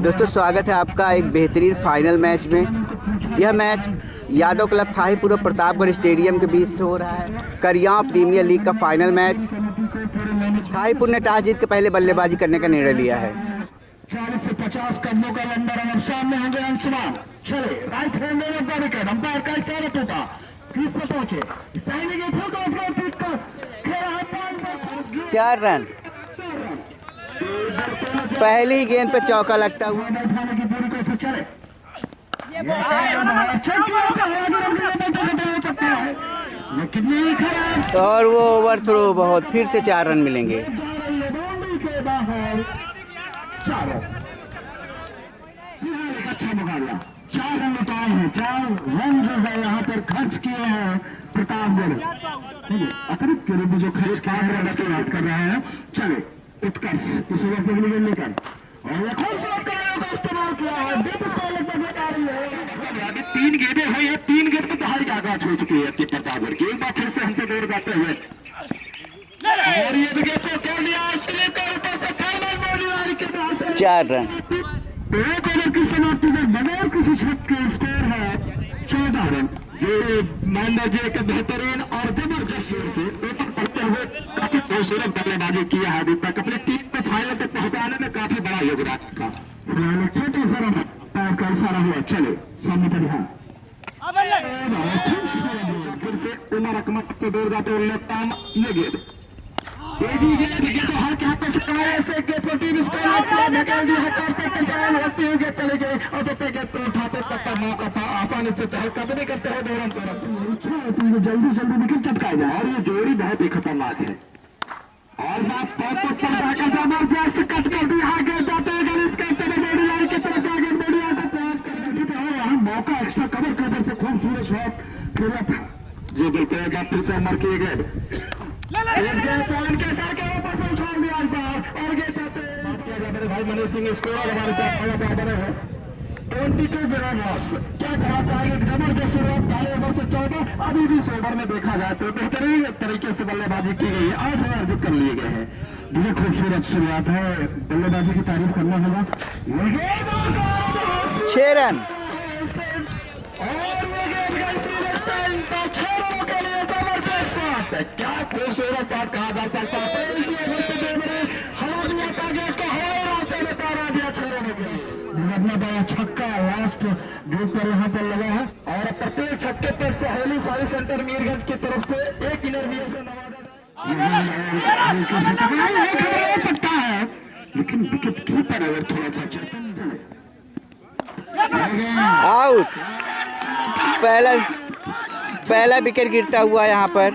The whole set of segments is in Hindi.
दोस्तों स्वागत है आपका एक बेहतरीन फाइनल मैच में। यह मैच यादव क्लब थाहीपुर और प्रतापगढ़ स्टेडियम के बीच से हो रहा है। करियां प्रीमियर लीग का फाइनल मैच। थाहीपुर ने टॉस जीत के पहले बल्लेबाजी करने का निर्णय लिया है। 40 से 50 कदमों का लंबा रन। अब सामने होंगे अंशुमान। चले राइट हैंड में बॉडी विकेट। अंपायर का इशारा टूटा, क्रीज पर पहुंचे। 4 रन। पहली गेंद पे चौका लगता हुआ। और वो ओवर थ्रो बहुत, फिर से 4 रन मिलेंगे। अच्छा मुकाबला, 4 रन उतारे हैं। 4 रन जो है यहाँ पर खर्च किए हैं प्रतापगढ़। अतिरिक्त के रूप में जो खर्च किया है उसकी बात कर रहे हैं। चले उत्कर्ष उस ओवर पर लेकर और खूबसूरत कार्यों का इस्तेमाल किया है। डीप स्कोर लगभग आ रही है। 3 गेंदें हुई है, 3 गेंद में दहाई आगाज हो चुकी है प्रतापगढ़ की। एक बार फिर से हमसे दूर जाते हुए और ये देखिए कर लिया 4 रन। एक ओवर की समाप्ति में बगैर किसी छत के स्कोर है 14 रन। जो महेंद्र जी के बेहतरीन और जबरदस्त से ऊपर पड़ते हुए काफी खूबसूरत बल्लेबाजी की है। अभी तक अपनी टीम को फाइनल तक पहुंचाने में काफी बड़ा योगदान था। छोटे सर का इशारा हुआ। चले सामने पर ध्यान। फिर से उमर अकमत से दूर जाते हुए लेफ्ट आर्म ये गेंद तेजी गेंद तो हर क्या कर सकता है। ऐसे के प्रोटीन इसको निकाल दिया है। होती हुई गेंद चली गई और जब तक गेंद को उठाते तक का मौका था। आसानी से चहल कदम करते हुए 2 रन पर जल्दी जल्दी विकेट चटकाया जाए और ये जोड़ी बहुत ही खतरनाक है। और बात जबरदस्त कट कर दी आगे जाते बॉडी लाइन की तरफ आगे बॉडी आगे प्रयास कर मौका एक्स्ट्रा कवर के ऊपर से खूबसूरत शॉट खेला था। जी बिल्कुल फिर से अमर किए गए भाई मनीष सिंह स्कोर हमारे साथ बने हैं 22 रन। क्या कहना चाहेंगे? जबरदस्त शुरुआत पहले ओवर से 14। अभी भी इस ओवर में देखा जाए तो बेहतरीन तरीके से बल्लेबाजी की गई है। 8 रन अर्जित कर लिए गए हैं। बहुत खूबसूरत शुरुआत है, बल्लेबाजी की तारीफ करना होगा। 6 रन। क्या खूबसूरत शॉट कहा जा सकता है। इसी ओवर पे हवा दिया था, गेट को हवा उड़ाते हुए तारा दिया 6 रनों के लिए। छक्का लास्ट गेट पर यहाँ पर लगा है और प्रत्येक छक्के पर सहेली साई सेंटर मीरगंज की तरफ से एक इनर से नवाजा सकता है। लेकिन विकेट कीपर अगर थोड़ा सा चेतन चले आउट। पहला विकेट गिरता हुआ यहाँ पर।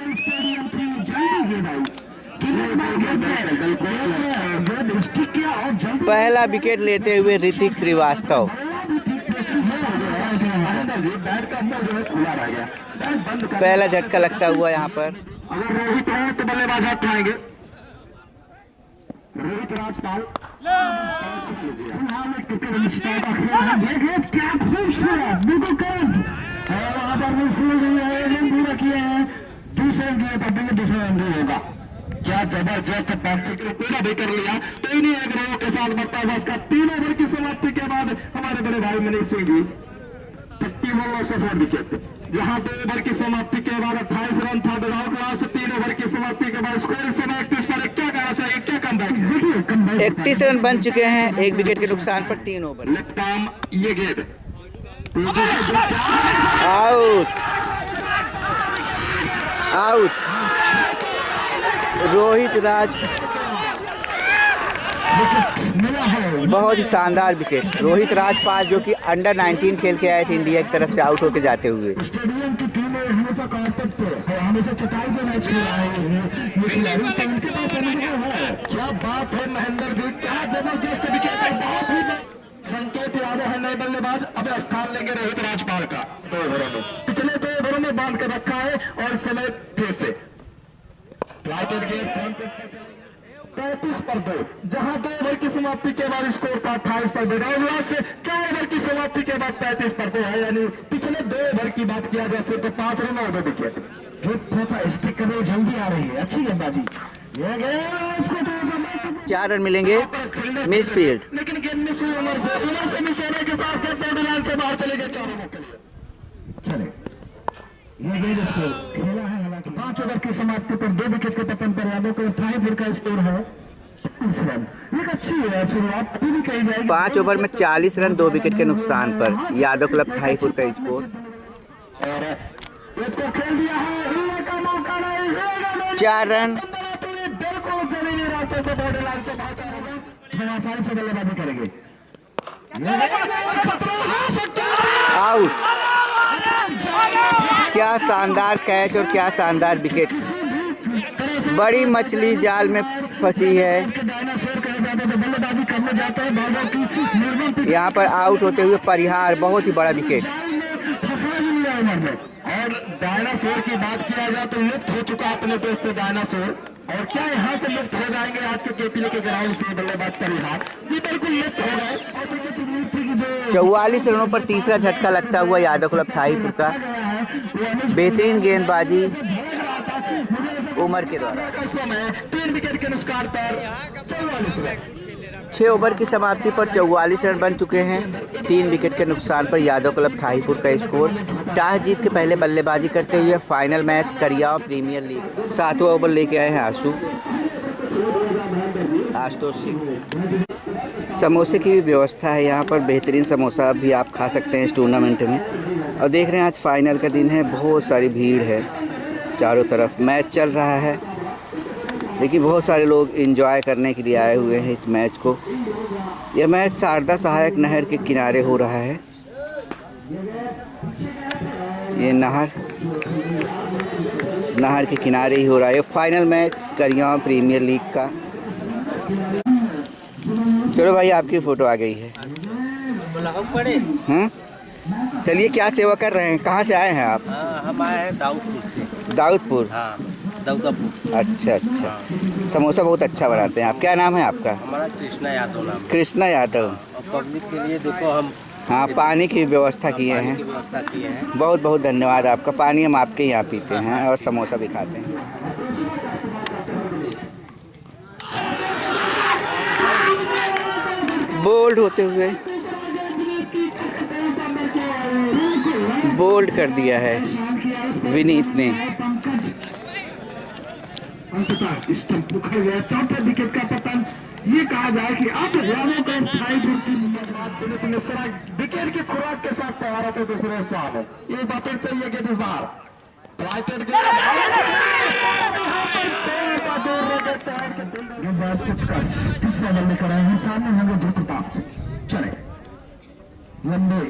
पहला विकेट लेते हुए ऋतिक श्रीवास्तव। पहला झटका लगता हुआ यहाँ पर। अगर रोहित हो तो बल्लेबाज हाथ उठाएंगे। रोहित राजपाल क्या खूबसूरत वहां पर पूरा किया है। दूसरे रन होगा। क्या जबरदस्त पूरा भी कर लिया। तो इन्हीं एग्रों के साथ बढ़ता है उसका 3 ओवर की समाप्ति के बाद हमारे बड़े भाई मनीष सिंह जी 51 से 4 विकेट। जहां 2 ओवर की समाप्ति के बाद 28 रन था। विदाउट लास्ट 3 ओवर की समाप्ति के बाद स्कोर इस समय 31 पर। क्या कहना चाहिए? क्या कमबैक है? देखिए 31 रन बन चुके हैं 1 विकेट के नुकसान पर 3 ओवर। लेफ्ट आर्म ये गेंद आउट। रोहित राज बहुत ही शानदार विकेट। रोहित राजपाल जो कि अंडर 19 खेल के आए थे इंडिया की तरफ से, आउट होके जाते हुए। स्टेडियम की टीम हमेशा कार्पेट पे हमेशा चटाई पे मैच खेल रहे हैं। ये खिलाड़ी तो इनके पास अनुभव है। क्या बात है महेंद्र जी, क्या जबरदस्त विकेट है। बहुत ही संकेत यादव है नए बल्लेबाज। अब स्थान लेंगे रोहित राजपाल का 2 ओवरों में। पिछले 2 ओवरों में बांध कर रखा है और इस समय फिर से 35 पर 2। जहां 2 ओवर की समाप्ति के बाद स्कोर था 28 पर 2। से 4 ओवर की समाप्ति के बाद 35 पर 2 है। यानी पिछले 2 ओवर की बात किया जैसे तो 5 रन और 2 विकेट। फिर थोड़ा स्टिक करने जल्दी आ रही है। अच्छी गेंदबाजी। 4 रन मिलेंगे मिस फील्ड। लेकिन गेंद इसी उम्र से भी सोने के साथ साथ बॉर्डरलाइन से बाहर चले गए 4 ओवर के लिए। चले ये गेंद इसको खेला है, हालांकि 5 ओवर की समाप्ति पर 2 विकेट के पतन पर यादव को थाईपुर का स्कोर है 40 रन। एक अच्छी है शुरुआत, अभी भी कही जाएगी। 5 ओवर में 40 रन 2 विकेट के नुकसान पर यादव क्लब थाईपुर का स्कोर। और इसको खेल दिया है, हिलने का मौका नहीं है, 4 रन। बिल्कुल जमीनी रास्ते से बॉर्डर लाइन से बाहर जाएगा, थोड़ा आसानी से बल्लेबाजी करेंगे। आउट। क्या शानदार कैच और क्या शानदार विकेट। बड़ी मछली जाल में फंसी है। यहाँ पर आउट होते हुए परिहार, बहुत ही बड़ा विकेट। और डायनासोर की बात किया जाए तो लुप्त हो चुका अपने देश से डायनासोर, और क्या यहाँ से लुप्त हो जाएंगे आज के केपीए के ग्राउंड से बल्लेबाज परिहार जी, बिल्कुल लुप्त हो गए। और विकेट उम्मीद थी कि जो 44 रनों पर तीसरा झटका लगता हुआ यादव क्लब थाईपुर का। बेहतरीन गेंदबाजी उमर के द्वारा। 3 विकेट के नुकसान पर 44 रन। 6 ओवर की समाप्ति पर 44 रन बन चुके हैं। 3 विकेट के नुकसान पर यादव क्लब थाईपुर का स्कोर। टॉस जीत के पहले बल्लेबाजी करते हुए final match Kariyav premier league 7वां ओवर लेके आए हैं आशुतोष सिंह। समोसे की भी व्यवस्था है यहाँ पर, बेहतरीन समोसा भी आप खा सकते हैं इस टूर्नामेंट में। और देख रहे हैं आज फाइनल का दिन है, बहुत सारी भीड़ है चारों तरफ। मैच चल रहा है, लेकिन बहुत सारे लोग एंजॉय करने के लिए आए हुए हैं इस मैच को। यह मैच शारदा सहायक नहर के किनारे हो रहा है। ये नहर के किनारे ही हो रहा है। ये final match Kariyav premier league का। चलो भाई, आपकी फ़ोटो आ गई है। चलिए, क्या सेवा कर रहे हैं? कहाँ से आए हैं आप? हम आए हैं दाऊदपुर से। दाऊदपुर? हाँ, दाऊदपुर। अच्छा अच्छा। समोसा बहुत अच्छा बनाते हैं आप। क्या नाम है आपका? हमारा कृष्णा यादव नाम है। कृष्णा यादव। और पब्लिक के लिए देखो हम हाँ, पानी की व्यवस्था किए हैं। व्यवस्था किए हैं। बहुत बहुत धन्यवाद आपका। पानी हम आपके यहाँ पीते हैं और समोसा भी खाते हैं। बोल्ड होते हुए बोल्ड कर दिया है विनीत ने। चौथे विकेट का पतन। ये कहा जाए कि अब यादव का थाईपुर की विकेट की खुराक के साथ तैयार होते दूसरे स्थान है। ये बातें चाहिए कि इस बार तीसरा बल्ले कराए हैं, सामने होंगे ध्रुव प्रताप से। चले लंबे,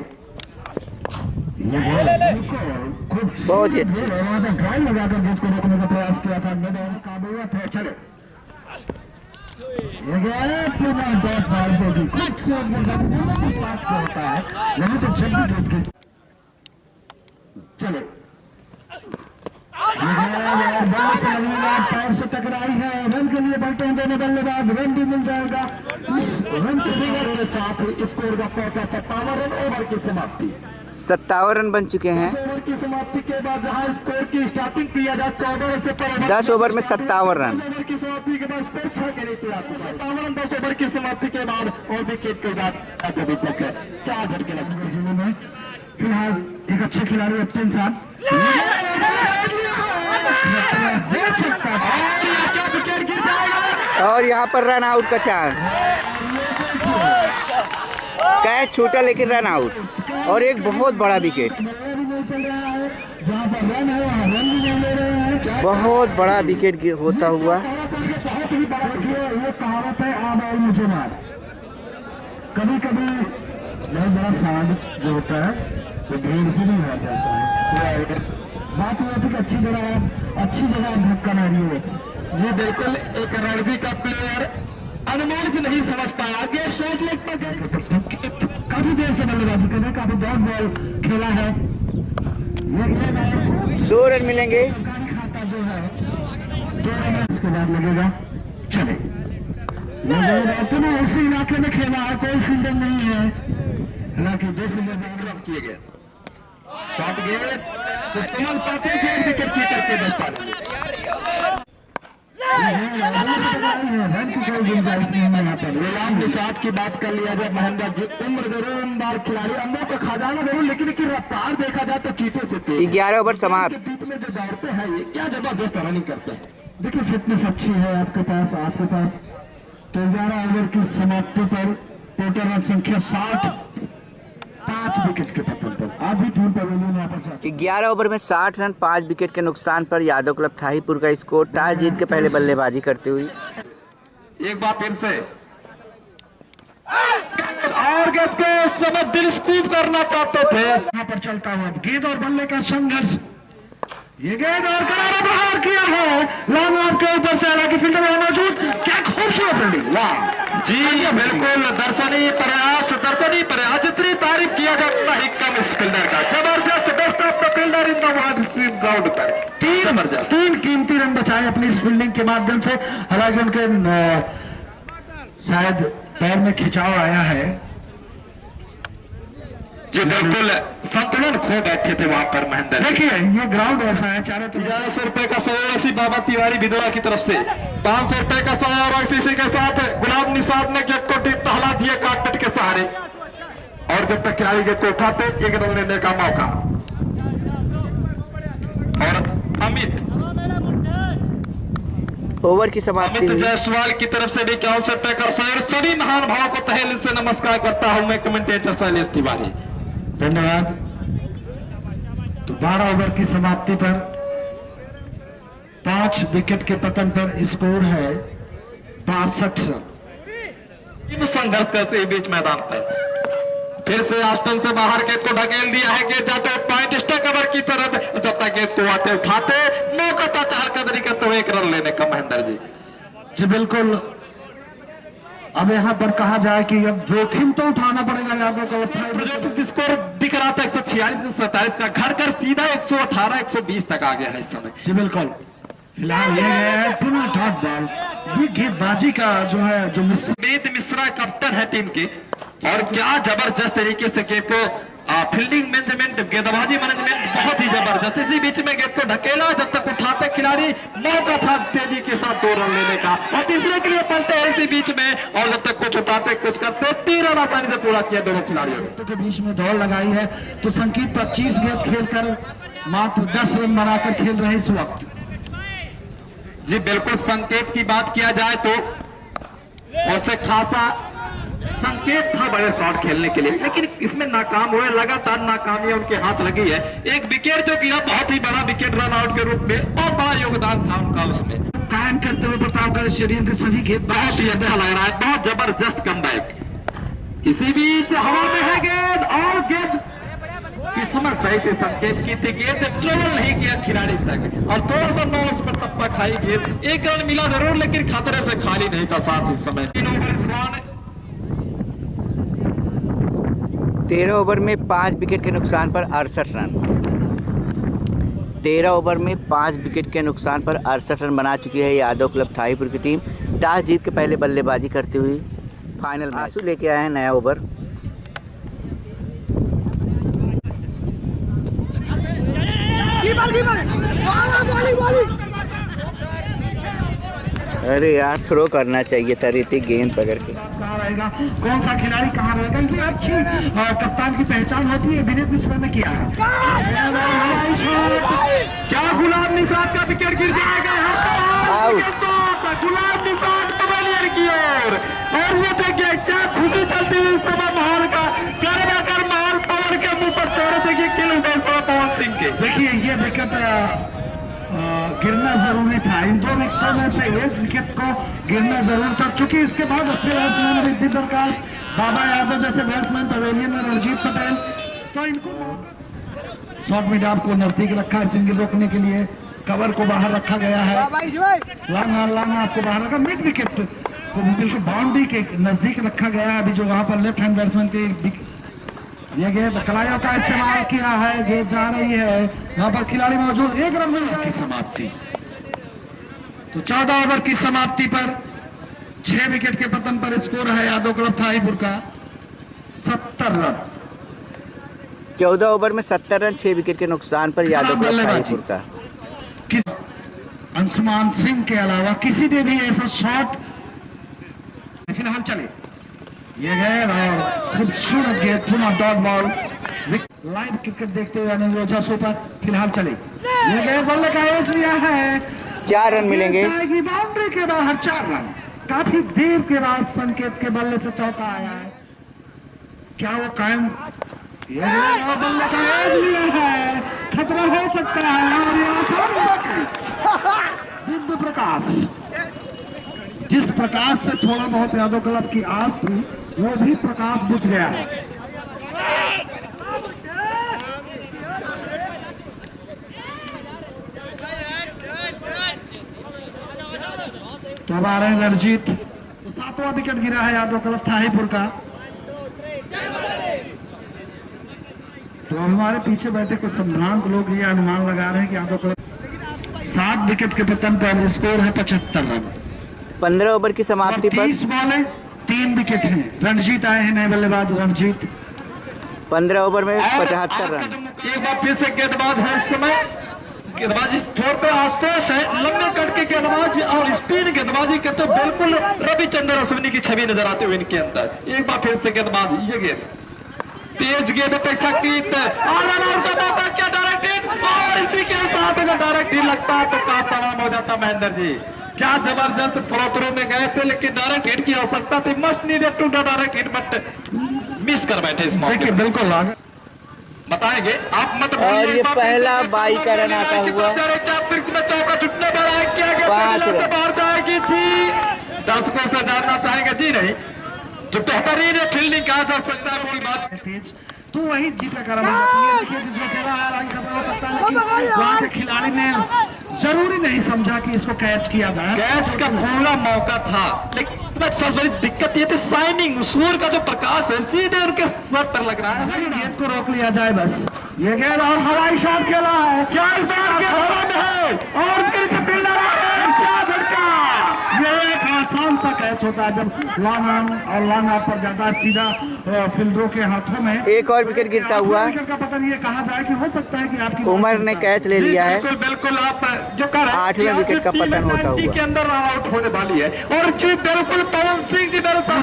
बहुत ही अच्छे ड्राइव लगाकर गेंद को रोकने का प्रयास किया था, काबूलियत है। चले होता है वहाँ पे जब भी गेंद चले पैर से टकराई है, रन के लिए बढ़ते हैं दोनों बल्लेबाज। रन भी मिल जाएगा इस रन के साथ। स्कोर का पहुंचा 57 रन। ओवर की समाप्ति 57 रन बन चुके हैं। ओवर की समाप्ति के बाद जहां स्कोर की स्टार्टिंग किया जाए 14 रन से 10 ओवर में 57 रन। 10 ओवर की समाप्ति के बाद स्कोर 6 के नीचे आ चुका है। 57 रन 10 ओवर की समाप्ति के बाद और विकेट के बाद अभी तक 4 झटके लग चुके जीवन में। फिलहाल एक अच्छे खिलाड़ी, अच्छे इंसान और यहाँ पर रन आउट का चांस। कैच छूटा लेकिन रन आउट और एक बहुत बड़ा विकेट। बहुत बड़ा विकेट होता हुआ। कभी कभी बहुत बड़ा साउंड जो होता है वो भीड़ से नहीं आ जाता है। बात यह थी कि अच्छी जगह धक्का मारी है जी। बिल्कुल, एक रणजी का प्लेयर अनुमान से नहीं समझ पाया। आगे शॉट लेग पर काफी देर से बल्लेबाजी कर रहे हैं, काफी बॉल खेला है। 2 रन मिलेंगे। सरकारी खाता जो है 2 रन इसके बाद लगेगा। चले उसी इलाके में खेला है, कोई फील्डर नहीं है, हालांकि 2 फील्डर ड्रॉप किए गए। शॉट गेंद तो सुमन पाते हैं विकेट कीपर के दस्ताने। गुलाम निसाद की बात कर लिया जाए, महेंद्र जी उम्र जरूर उम्र खिलाड़ी, अंदर का खजाना जरूर, लेकिन रफ्तार देखा जाए तो चीते से तेज। 11 ओवर समाप्त। बीच में जो दौड़ते हैं ये क्या जबरदस्त रनिंग करते हैं। देखिए फिटनेस अच्छी है आपके पास तो 11 ओवर की समाप्ति पर टोटल रन संख्या 60, 5 विकेट के पतन पर अभी टीम पवेलियन वापस आती 11 ओवर में 60 रन 5 विकेट के नुकसान पर यादव क्लब थाहीपुर का स्कोर। टॉस जीत के पहले बल्लेबाजी करते हुई एक बार फिर से और गेंद को उस समय दिल स्कूप करना चाहते थे, यहाँ पर चलता हुआ गेंद और बल्ले का संघर्ष, ये गेंद और करारा बाहर किया है लॉन्ग ऑफ के ऊपर से, हालांकि फील्डर वहां मौजूद, क्या खूबसूरत फील्डिंग, वाह जी बिल्कुल दर्शनीय प्रयास जितनी तारीफ किया जाए उतना ही कम इस फील्डर का, जबरदस्त best of the fielder in the ground पर, तीन कीमती रन बचाए अपनी इस फील्डिंग के माध्यम से, हालांकि उनके शायद पैर में खिंचाव आया है जी, बिल्कुल संतुलन खो बैठे थे वहां पर महेंद्र। देखिए ये ग्राउंड ऐसा है, चारों तरफ 1100 रुपए का 180 बाबा तिवारी विधवा की तरफ से, 500 रुपए का 100 और शीशे के साथ गुलाम निसाद ने गेट को टिप टहला दिया कारपेट के सहारे, और जब तक खिलाड़ी गेट को उठाते एक रन लेने का मौका, और अमित ओवर की समाप्ति हुई। जायसवाल की तरफ से भी 51 रुपए का शेयर, सभी महान भाव को तहे दिल से नमस्कार करता हूं मैं कमेंटेटर शैलेश तिवारी, धन्यवाद। तो 12 ओवर की समाप्ति पर 5 विकेट के पतन पर स्कोर है 62 रन। संघर्ष करते हैं बीच मैदान पर, फिर से आस्टन से बाहर गेंद को ढकेल दिया है, गेंद जाते पॉइंट स्टे कवर की तरफ, जब तक गेंद को आते उठाते मौका था 4 कदरी करते हुए 1 रन लेने का महेंद्र जी बिल्कुल। अब यहाँ पर कहा जाए कि अब जोखिम तो उठाना पड़ेगा यादव को, स्कोर दिख रहा था 146 में 47 का घर कर सीधा 118 120 तक आ गया है इस समय जी बिल्कुल। फिलहाल ये गया है पुनः डॉट बॉल, ये गेंदबाजी का जो है जो मिश्रा कैप्टन है टीम के, और क्या जबरदस्त तरीके से गेंद को फील्डिंग मैनेजमेंट गेंदबाजी मैनेजमेंट बहुत ही जबरदस्त, इसी बीच में गेंद को ढकेला, जब तक उठाते खिलाड़ी मौका था तेजी के साथ 2 रन लेने का, और तीसरे के लिए पलटे इसी बीच में, और जब तक कुछ उठाते कुछ करते 3 रन आसानी से पूरा किया दोनों खिलाड़ियों ने। तो बीच में दौड़ लगाई है, तो संकेत 25 गेंद खेलकर मात्र 10 रन बनाकर खेल रहे इस वक्त जी बिल्कुल। संकेत की बात किया जाए तो उससे खासा संकेत था बड़े शॉट खेलने के लिए, लेकिन इसमें नाकाम हुए, लगातार नाकामियां उनके हाथ लगी है। एक विकेट जो गिरा बहुत ही बड़ा विकेट रन आउट के रूप में, और बड़ा योगदान था उनका उसमें, कायम करते हुए प्रतापगढ़ स्टेडियम के सभी गेंद बहुत ही अच्छा लग रहा है, बहुत जबरदस्त कमबैक। इसी बीच हवा में है गेंद, और गेंद किस्मत सही थे संकेत की थी, गेंद ट्रेवल नहीं किया खिलाड़ी तक, और थोड़ा सा नॉलेज पर टप्पा खाई गेंद, 1 रन मिला जरूर लेकिन खतरे से खाली नहीं था साथ इस समय। 13 ओवर में 5 विकेट के नुकसान पर 68 रन। 13 ओवर में 5 विकेट के नुकसान पर 68 रन बना चुकी है यादव क्लब थाहीपुर की टीम। टॉस जीत के पहले बल्लेबाजी करती हुई फाइनल आंसू लेके आए हैं नया ओवर। अरे यार थ्रो करना चाहिए था ऋतिक गेंद पकड़ के। कहाँ रहेगा, कौन सा खिलाड़ी कहाँ रहेगा, ये अच्छी कप्तान की पहचान होती है, विनीत मिश्रा ने किया है। क्या गुलाम निसाद का विकेट गिर जाएगा, गुलाम निसाद पवेलियन की ओर, और ये देखिए क्या खुशी चलती है इस समय माहौल का, कर माहौल पवन के मुंह पर छोड़ देखिए किल हुए पवन सिंह के। देखिए ये विकेट गिरना जरूरी था, इन 2 विकेटों में से 1 विकेट को गिरना जरूर था, क्योंकि इसके बाद अच्छे बैट्समैन रिद्धि प्रकाश, बाबा यादव जैसे बैट्समैन पवेलियन में, रणजीत पटेल, तो इनको शॉर्ट मिड ऑफ को नजदीक रखा है सिंगल रोकने के लिए, कवर को बाहर रखा गया है, लॉन्ग ऑफ को बाहर रखा, मिड विकेट को बिल्कुल बाउंड्री के नजदीक रखा गया है, अभी जो वहां पर लेफ्ट हैंड बैट्समैन की ये गेंद कलाइयों का इस्तेमाल किया है, गेंद जा रही है, वहां पर खिलाड़ी मौजूद, 1 रन मिल की समाप्ति। तो 14 ओवर की समाप्ति पर 6 विकेट के पतन पर स्कोर है यादव क्लब थाहीपुर का 70 रन। 14 ओवर में 70 रन 6 विकेट के नुकसान पर यादव क्लब थाहीपुर का। अंशुमान सिंह के अलावा किसी ने भी ऐसा शॉट फिलहाल चले। ये गेंद और खूबसूरत गेंद, पुनः डॉट बॉल। लाइव क्रिकेट देखते हुए अनिल ओझा सुपर फिलहाल चले। ये गेंद बल्ले का एज लिया है, 4 रन मिलेंगे। जाएगी बाउंड्री के बाहर, 4 रन। काफी देर के बाद संकेत के बल्ले से चौका आया है, क्या वो कायम? ये गेंद और बल्ले का एज लिया है, खतरा हो सकता है। और ये आसान दिव्य प्रकाश, जिस प्रकाश से थोड़ा बहुत यादव क्लब की आस थी, वो भी प्रकाश बुझ गया है। तो अब आ रहे हैं रणजीत। तो 7वां विकेट गिरा है यादव क्लब थाहीपुर का। तो हमारे पीछे बैठे कुछ संभ्रांत लोग ये अनुमान लगा रहे हैं कि यादव क्लब 7 विकेट के पतन पर स्कोर है 75 रन। 15 ओवर की समाप्ति पर 30 बॉलें 3 विकेट हैं। रणजीत आए हैं नए बल्लेबाज रणजीत। 15 ओवर में 75 रन। एक बार फिर से गेंदबाज है इस समय, गेंदबाजी थोड़ पे आस्तोष है, लंबे कट के गेंदबाजी और स्पिन गेंदबाजी के तो बिल्कुल रविचंद्रन अश्विनी की छवि नजर आते हुए इनके अंदर। एक बार फिर से गेंदबाजी, ये गेंद तेज गेंद अपेक्षाकृत और रन का मौका, क्या डायरेक्ट हिट, और इसी के साथ अगर डायरेक्ट हिट लगता तो काम तमाम हो जाता। महेंद्र जी क्या जबरदस्त फ्लो थ्रू में गए थे, लेकिन डायरेक्ट हिट की आवश्यकता थी, must needed to direct hit, but miss कर बैठे इस मौके। बिल्कुल बताएंगे आप, मत और ये पहला बाई का रन आता हुआ, 5 रन। बाहर जाएगी थी, दर्शकों से जानना चाहेंगे जी नहीं, जो बेहतरीन फील्डिंग कहा जा सकता है, कोई बात तो वही जीत का देखिए जिसको तेरा हो सकता है, लेकिन वहां के खिलाड़ी ने जरूरी नहीं समझा कि इसको कैच किया जाए। कैच का पूरा मौका था, लेकिन सबसे बड़ी दिक्कत ये थी साइनिंग, सूर्य का जो प्रकाश है सीधे उनके सर पर लग रहा है। गेंद को रोक लिया जाए बस। ये गेंद और हवाई शॉट खेला है, क्या इस बार के हवा में है और उसके नीचे फील्डर है, क्या झटका। ये एक आसान सा कैच होता है जब लॉन्ग ऑन और लॉन्ग ऑफ पर जाता है, सीधा फील्डरों के हाथों में। एक और विकेट गिरता हुआ, विकेट का पतन ये कहा जाए कि हो सकता है कि आपकी उमर ने कैच ले लिया है। बिल्कुल आप जो कर 8वें विकेट का पतन होता हुआ के अंदर रन आउट होने वाली है। और जी बिल्कुल पवन सिंह जी मेरे साथ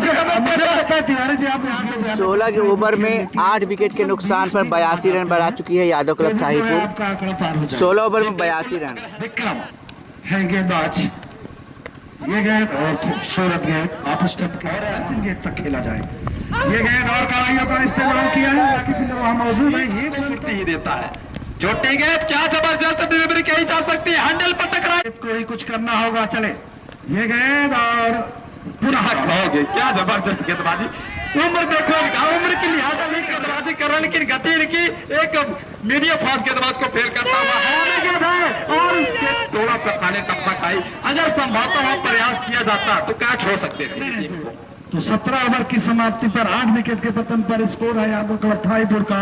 तिवारी जी, आप यहाँ से 16 ओवर में 8 विकेट के नुकसान पर 82 रन बना चुकी है यादव क्लब थाहीपुर। आपका आंकड़ा पार हो जाए। 16 ओवर में 82 रन। विक्रम है गेंदबाज, ये गेंद और खूबसूरत गेंद, आप स्टेप गेंद तक खेला जाए। ये गेंद और कड़ाइयों का इस्तेमाल किया है, बाकी फिर वहाँ मौजूद है, ये खूबसूरती ही देता है। छोटी गेंद क्या जबरदस्त डिलीवरी कही जा सकती है, हैंडल पर टकराए, इसको ही कुछ करना होगा। चले ये गेंद और पुनः खाओगे, क्या जबरदस्त गेंदबाजी। उम्र देखो, उम्र की लिहाजा नहीं गेंदबाजी कर रहा, लेकिन गति की एक मीडियम फास्ट गेंदबाज को फेल करता हुआ हवा में गेंद है और इसके थोड़ा सा पहले तब तक आई। अगर संभवतः वहां प्रयास किया जाता तो कैच हो सकते थे। तो 17 ओवर की समाप्ति पर 8 विकेट के पतन पर स्कोर है यादव क्लब थाहीपुर का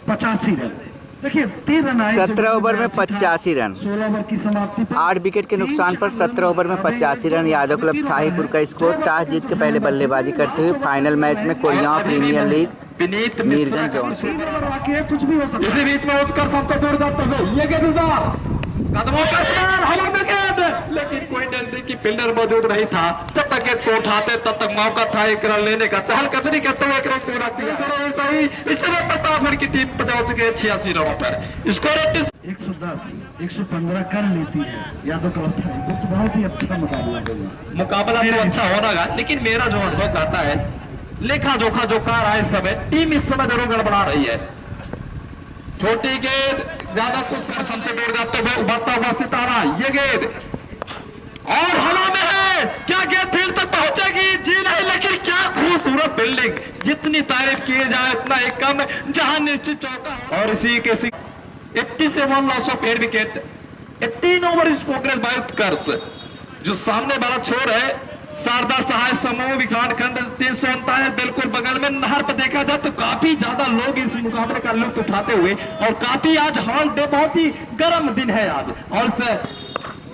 85 रन। देखिए 3 रन आए 17 ओवर में 85 रन। 16 ओवर की समाप्ति पर 8 विकेट के नुकसान पर 17 ओवर में 85 रन यादव क्लब थाहीपुर का स्कोर। टॉस जीत के पहले बल्लेबाजी करते हुए फाइनल मैच में कोरिया प्रीमियर लीग मीरगंज जौनपुर। कुछ भी हो सकता है। इसी बीच में उत्कर्ष हमको दूर जाते हुए ये गेंद कदमों का हवा में गेंद, लेकिन कोई नजदीकी फील्डर मौजूद नहीं था। जब तक गेंद को उठाते तब तक मौका था एक रन लेने का। चहल कदमी करते हुए एक रन पूरा किया। इस समय प्रतापगढ़ की टीम पहुंच गए 86 रनों पर। स्कोर 110 115 कर लेती है यादव क्लब थाहीपुर। तो बहुत ही अच्छा मुकाबला होगा। मुकाबला तो अच्छा हो रहा, लेकिन मेरा जो अनुभव कहता है लेखा जोखा जो कार है इस समय, टीम इस समय जरूर गड़बड़ा रही है। छोटी गेंद ज्यादा कुछ से दूर जाते हुए उभरता हुआ सितारा, ये गेंद और हवा में है, क्या गेंद फील्ड तक पहुंचेगी जी नहीं, लेकिन क्या खूबसूरत फील्डिंग। जितनी तारीफ की जाए उतना ही कम, जहां निश्चित चौका। और इसी के 87 loss of 8 wicket, 18 over is progress by Utkarsh. जो सामने वाला छोर है शारदा सहाय समूह विकास खंड 339, बिल्कुल बगल में नहर पर देखा जाए तो काफी ज्यादा लोग इस मुकाबले का लुत्फ उठाते हुए, और काफी आज हॉल डे, बहुत ही गर्म दिन है आज, और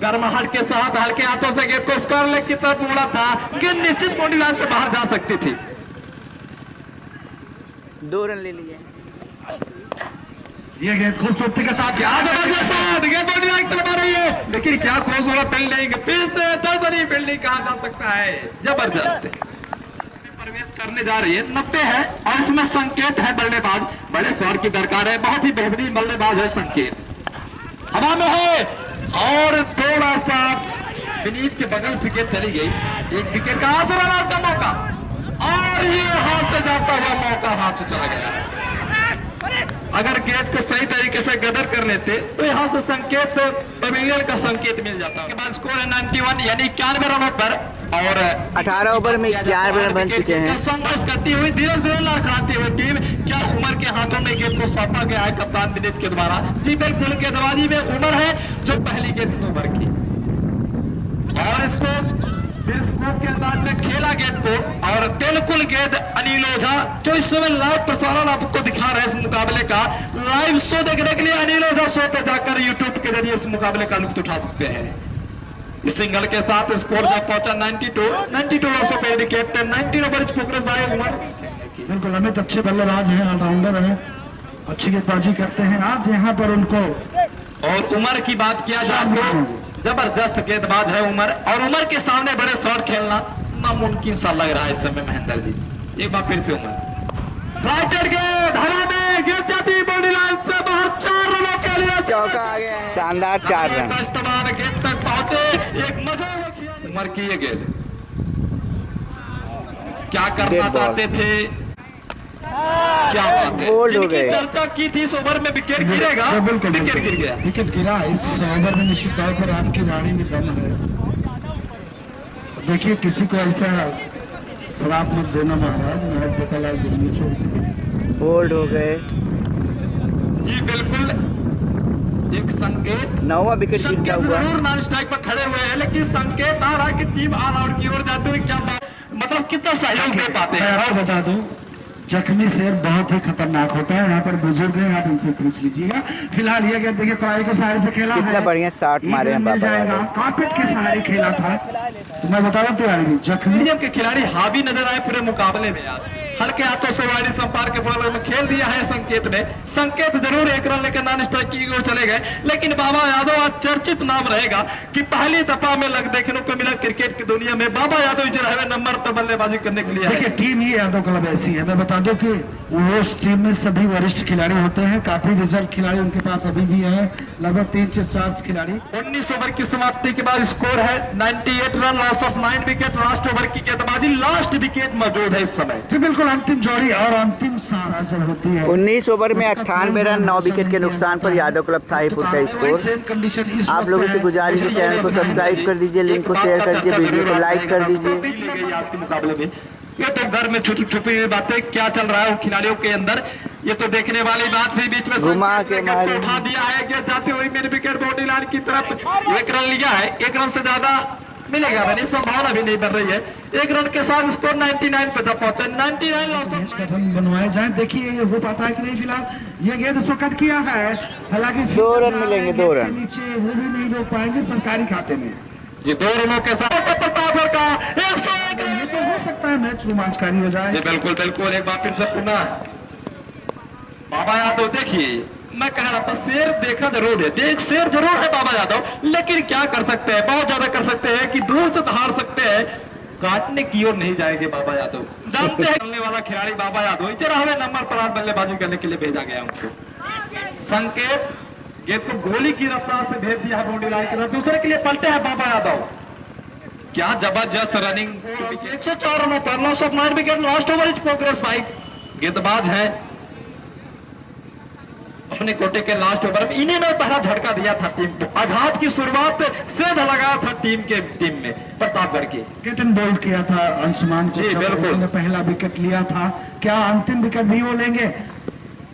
गर्माहट के साथ हल्के हाथों से गेंद को स्कोर लेग की तरफ उड़ा था। गेंद निश्चित बाउंड्री लाइन से बाहर जा सकती थी। 2 रन ले लिए। ये गेंद खूबसूरती के साथ गेंद बॉडी लाइन तरफ आ रही है, लेकिन क्या खूबसूरत फील्डिंग, दर्जनी फील्डिंग कहा जा सकता है, जबरदस्त प्रवेश करने जा रही है। 90 है और इसमें संकेत है बल्लेबाज, बड़े शॉट की दरकार है, बहुत ही बेहतरीन बल्लेबाज है संकेत, हवा में है और थोड़ा सा विनीत के बगल से गेंद चली गई, एक विकेट का आसमान का मौका और ये हाथ से जाता हुआ मौका हाथ से चला गया। अगर गेंद को सही तरीके से गदर कर लेते तो यहाँ से संकेत पवेलियन का संकेत मिल जाता। के बाद स्कोर है 91 यानी 91 रनों पर और 18 ओवर में 91 रन बन चुके हैं। संघर्ष करती हुई धीरे धीरे लड़खड़ाती हुई टीम, क्या उमर के हाथों में गेंद को सौंपा गया है कप्तान विनीत के द्वारा? जी बिल्कुल, गेंदबाजी में उमर है जो पहली गेंद इस ओवर की और इसको फिर स्कोप के अंदाज में खेला गेंद को और बिल्कुल गेंद अनिल ओझा जो इस समय लाइव प्रसारण आपको दिखा रहे हैं इस मुकाबले का, लाइव शो देखने के लिए अनिल ओझा शो पे जाकर यूट्यूब के जरिए इस मुकाबले का लुत्फ उठा सकते हैं। इस सिंगल के साथ स्कोर जब पहुंचा 92 ऑल्सो पे wicket 19 over progress by Umar. बिल्कुल अमित अच्छे बल्लेबाज हैं, ऑलराउंडर हैं, अच्छी गेंदबाजी करते हैं। आज यहाँ पर उनको और उमर की बात किया जाए तो जबरदस्त गेंदबाज है उमर और उमर के सामने बड़े शॉट खेलना नामुमकिन सा लग रहा है इस समय महेंद्र जी। एक बार फिर से उमर राइटेड गेंद, हवा में गेंद जाती बॉडी लाइन से बाहर, 4 रनों के लिए चौका आ गया है, शानदार 4 रन। इस्तेमाल गेंद तक पहुंचे, एक मजा उमर की ये गेंद क्या करना चाहते थे, क्या बात है, बोल्ड हो गए। चर्चा की थी इस ओवर में विकेट गिरेगा, बिल्कुल विकेट गिर गया, विकेट गिरा। इस ओवर में निश्चित तौर पर आपकी रानी में दम है। देखिए किसी को ऐसा श्राप मत देना महाराज, मैच बतला गिरनी छोड़ दी, बोल्ड हो गए। जी बिल्कुल, एक संकेत 9वां विकेट गिरता हुआ। जरूर नॉन स्ट्राइक पर खड़े हुए हैं लेकिन संकेत आ रहा है कि टीम ऑल आउट की ओर जाते हुए क्या मतलब कितना सहयोग दे पाते हैं। मैं बता दूं जख्मी शेर बहुत ही खतरनाक होता है। यहाँ पर बुजुर्ग हैं, आप इनसे पूछ लीजिएगा। फिलहाल ये गेंद देखिए कड़ाई के सहारे से खेला, कितना बढ़िया शॉट मारे हैं बाबा यादव। कार्पेट के सहारे खेला था, तो मैं बता रहा हूँ जख्मी के खिलाड़ी हावी नजर आए पूरे मुकाबले में यार, हल्के हाथों से वाइड संपर्क के बॉलर में खेल दिया है संकेत ने। संकेत जरूर 1 रन लेकर नॉन स्ट्राइक की ओर चले गए लेकिन बाबा यादव आज चर्चित नाम रहेगा कि पहली दफा में देखने को मिला क्रिकेट की दुनिया में बाबा यादव जो है नंबर पर बल्लेबाजी करने के लिए। देखिए टीम ही यादव क्लब ऐसी है, मैं बता दूं कि वो उस टीम में सभी वरिष्ठ खिलाड़ी होते हैं, काफी रिजर्व खिलाड़ी उनके पास अभी भी है, लगभग 3 से 4 खिलाड़ी। 19 ओवर की समाप्ति के बाद स्कोर है 98 run, loss of 9 wicket. Last over की गेंदबाजी, लास्ट विकेट मौजूद है इस समय। तो बिल्कुल अंतिम जोड़ी और अंतिम सांस जब होती है। 19 ओवर में 98 रन, 9 विकेट के नुकसान पर यादव क्लब थाईपुर का स्कोर। आप लोगों से गुजारिश है चैनल को सब्सक्राइब कर दीजिए, लिंक को शेयर कर दीजिए, वीडियो को लाइक कर दीजिए। आज के मुकाबले में ये तो घर में छुपी हुई बातें क्या चल रहा है खिलाड़ियों के अंदर, ये तो देखने वाली बात थी। बीच में घुमा के मारे उठा दिया है कि जाते हुए मेरे विकेट बॉडी लाइन की तरफ 1 रन लिया है, 1 रन से ज्यादा मिलेगा नहीं, संभावना भी नहीं बन रही है। 1 रन के साथ स्कोर 99 पे जब पहुंचे 99 लॉस बनवाए जाए। देखिए ये हो पाता है कि नहीं, फिलहाल ये गेंद उसको कट किया है, हालांकि 2 रन मिलेंगे, 2 रन नीचे वो भी नहीं रोक पाएंगे सरकारी खाते में। जी 2 रनों के साथ प्रतापगढ़ का 101। ये तो हो सकता है मैच रोमांचकारी हो जाए। जी बिल्कुल बिल्कुल, एक बार फिर से पुनः बाबा यादव देखिए, मैं कह रहा था शेर देखा जरूर है, देख शेर जरूर है बाबा यादव, लेकिन क्या कर सकते हैं, बहुत ज्यादा कर सकते हैं कि दूर से हार सकते हैं, काटने की ओर नहीं जाएंगे बाबा यादव। जानते हैं चलने वाला खिलाड़ी बाबा यादव, जरा हमें नंबर पर आज बल्लेबाजी करने के लिए भेजा गया उनको। संकेत गेंद को गोली की रफ्तार से भेज दिया है बॉडी लाइन की तरफ, दूसरे के लिए पलटे हैं बाबा यादव। क्या जबरदस्त रनिंग, 104 रनों पर loss of 9 wicket. Last over is progress भाई, गेंदबाज है अपने कोटे के लास्ट ओवर में, इन्हीं ने पहला झटका दिया था टीम को, आघात की शुरुआत सेध लगाया था टीम में प्रतापगढ़ की। गेट एंड बोल्ड किया था अंशुमान को, बिल्कुल पहला विकेट लिया था। क्या अंतिम विकेट भी वो लेंगे?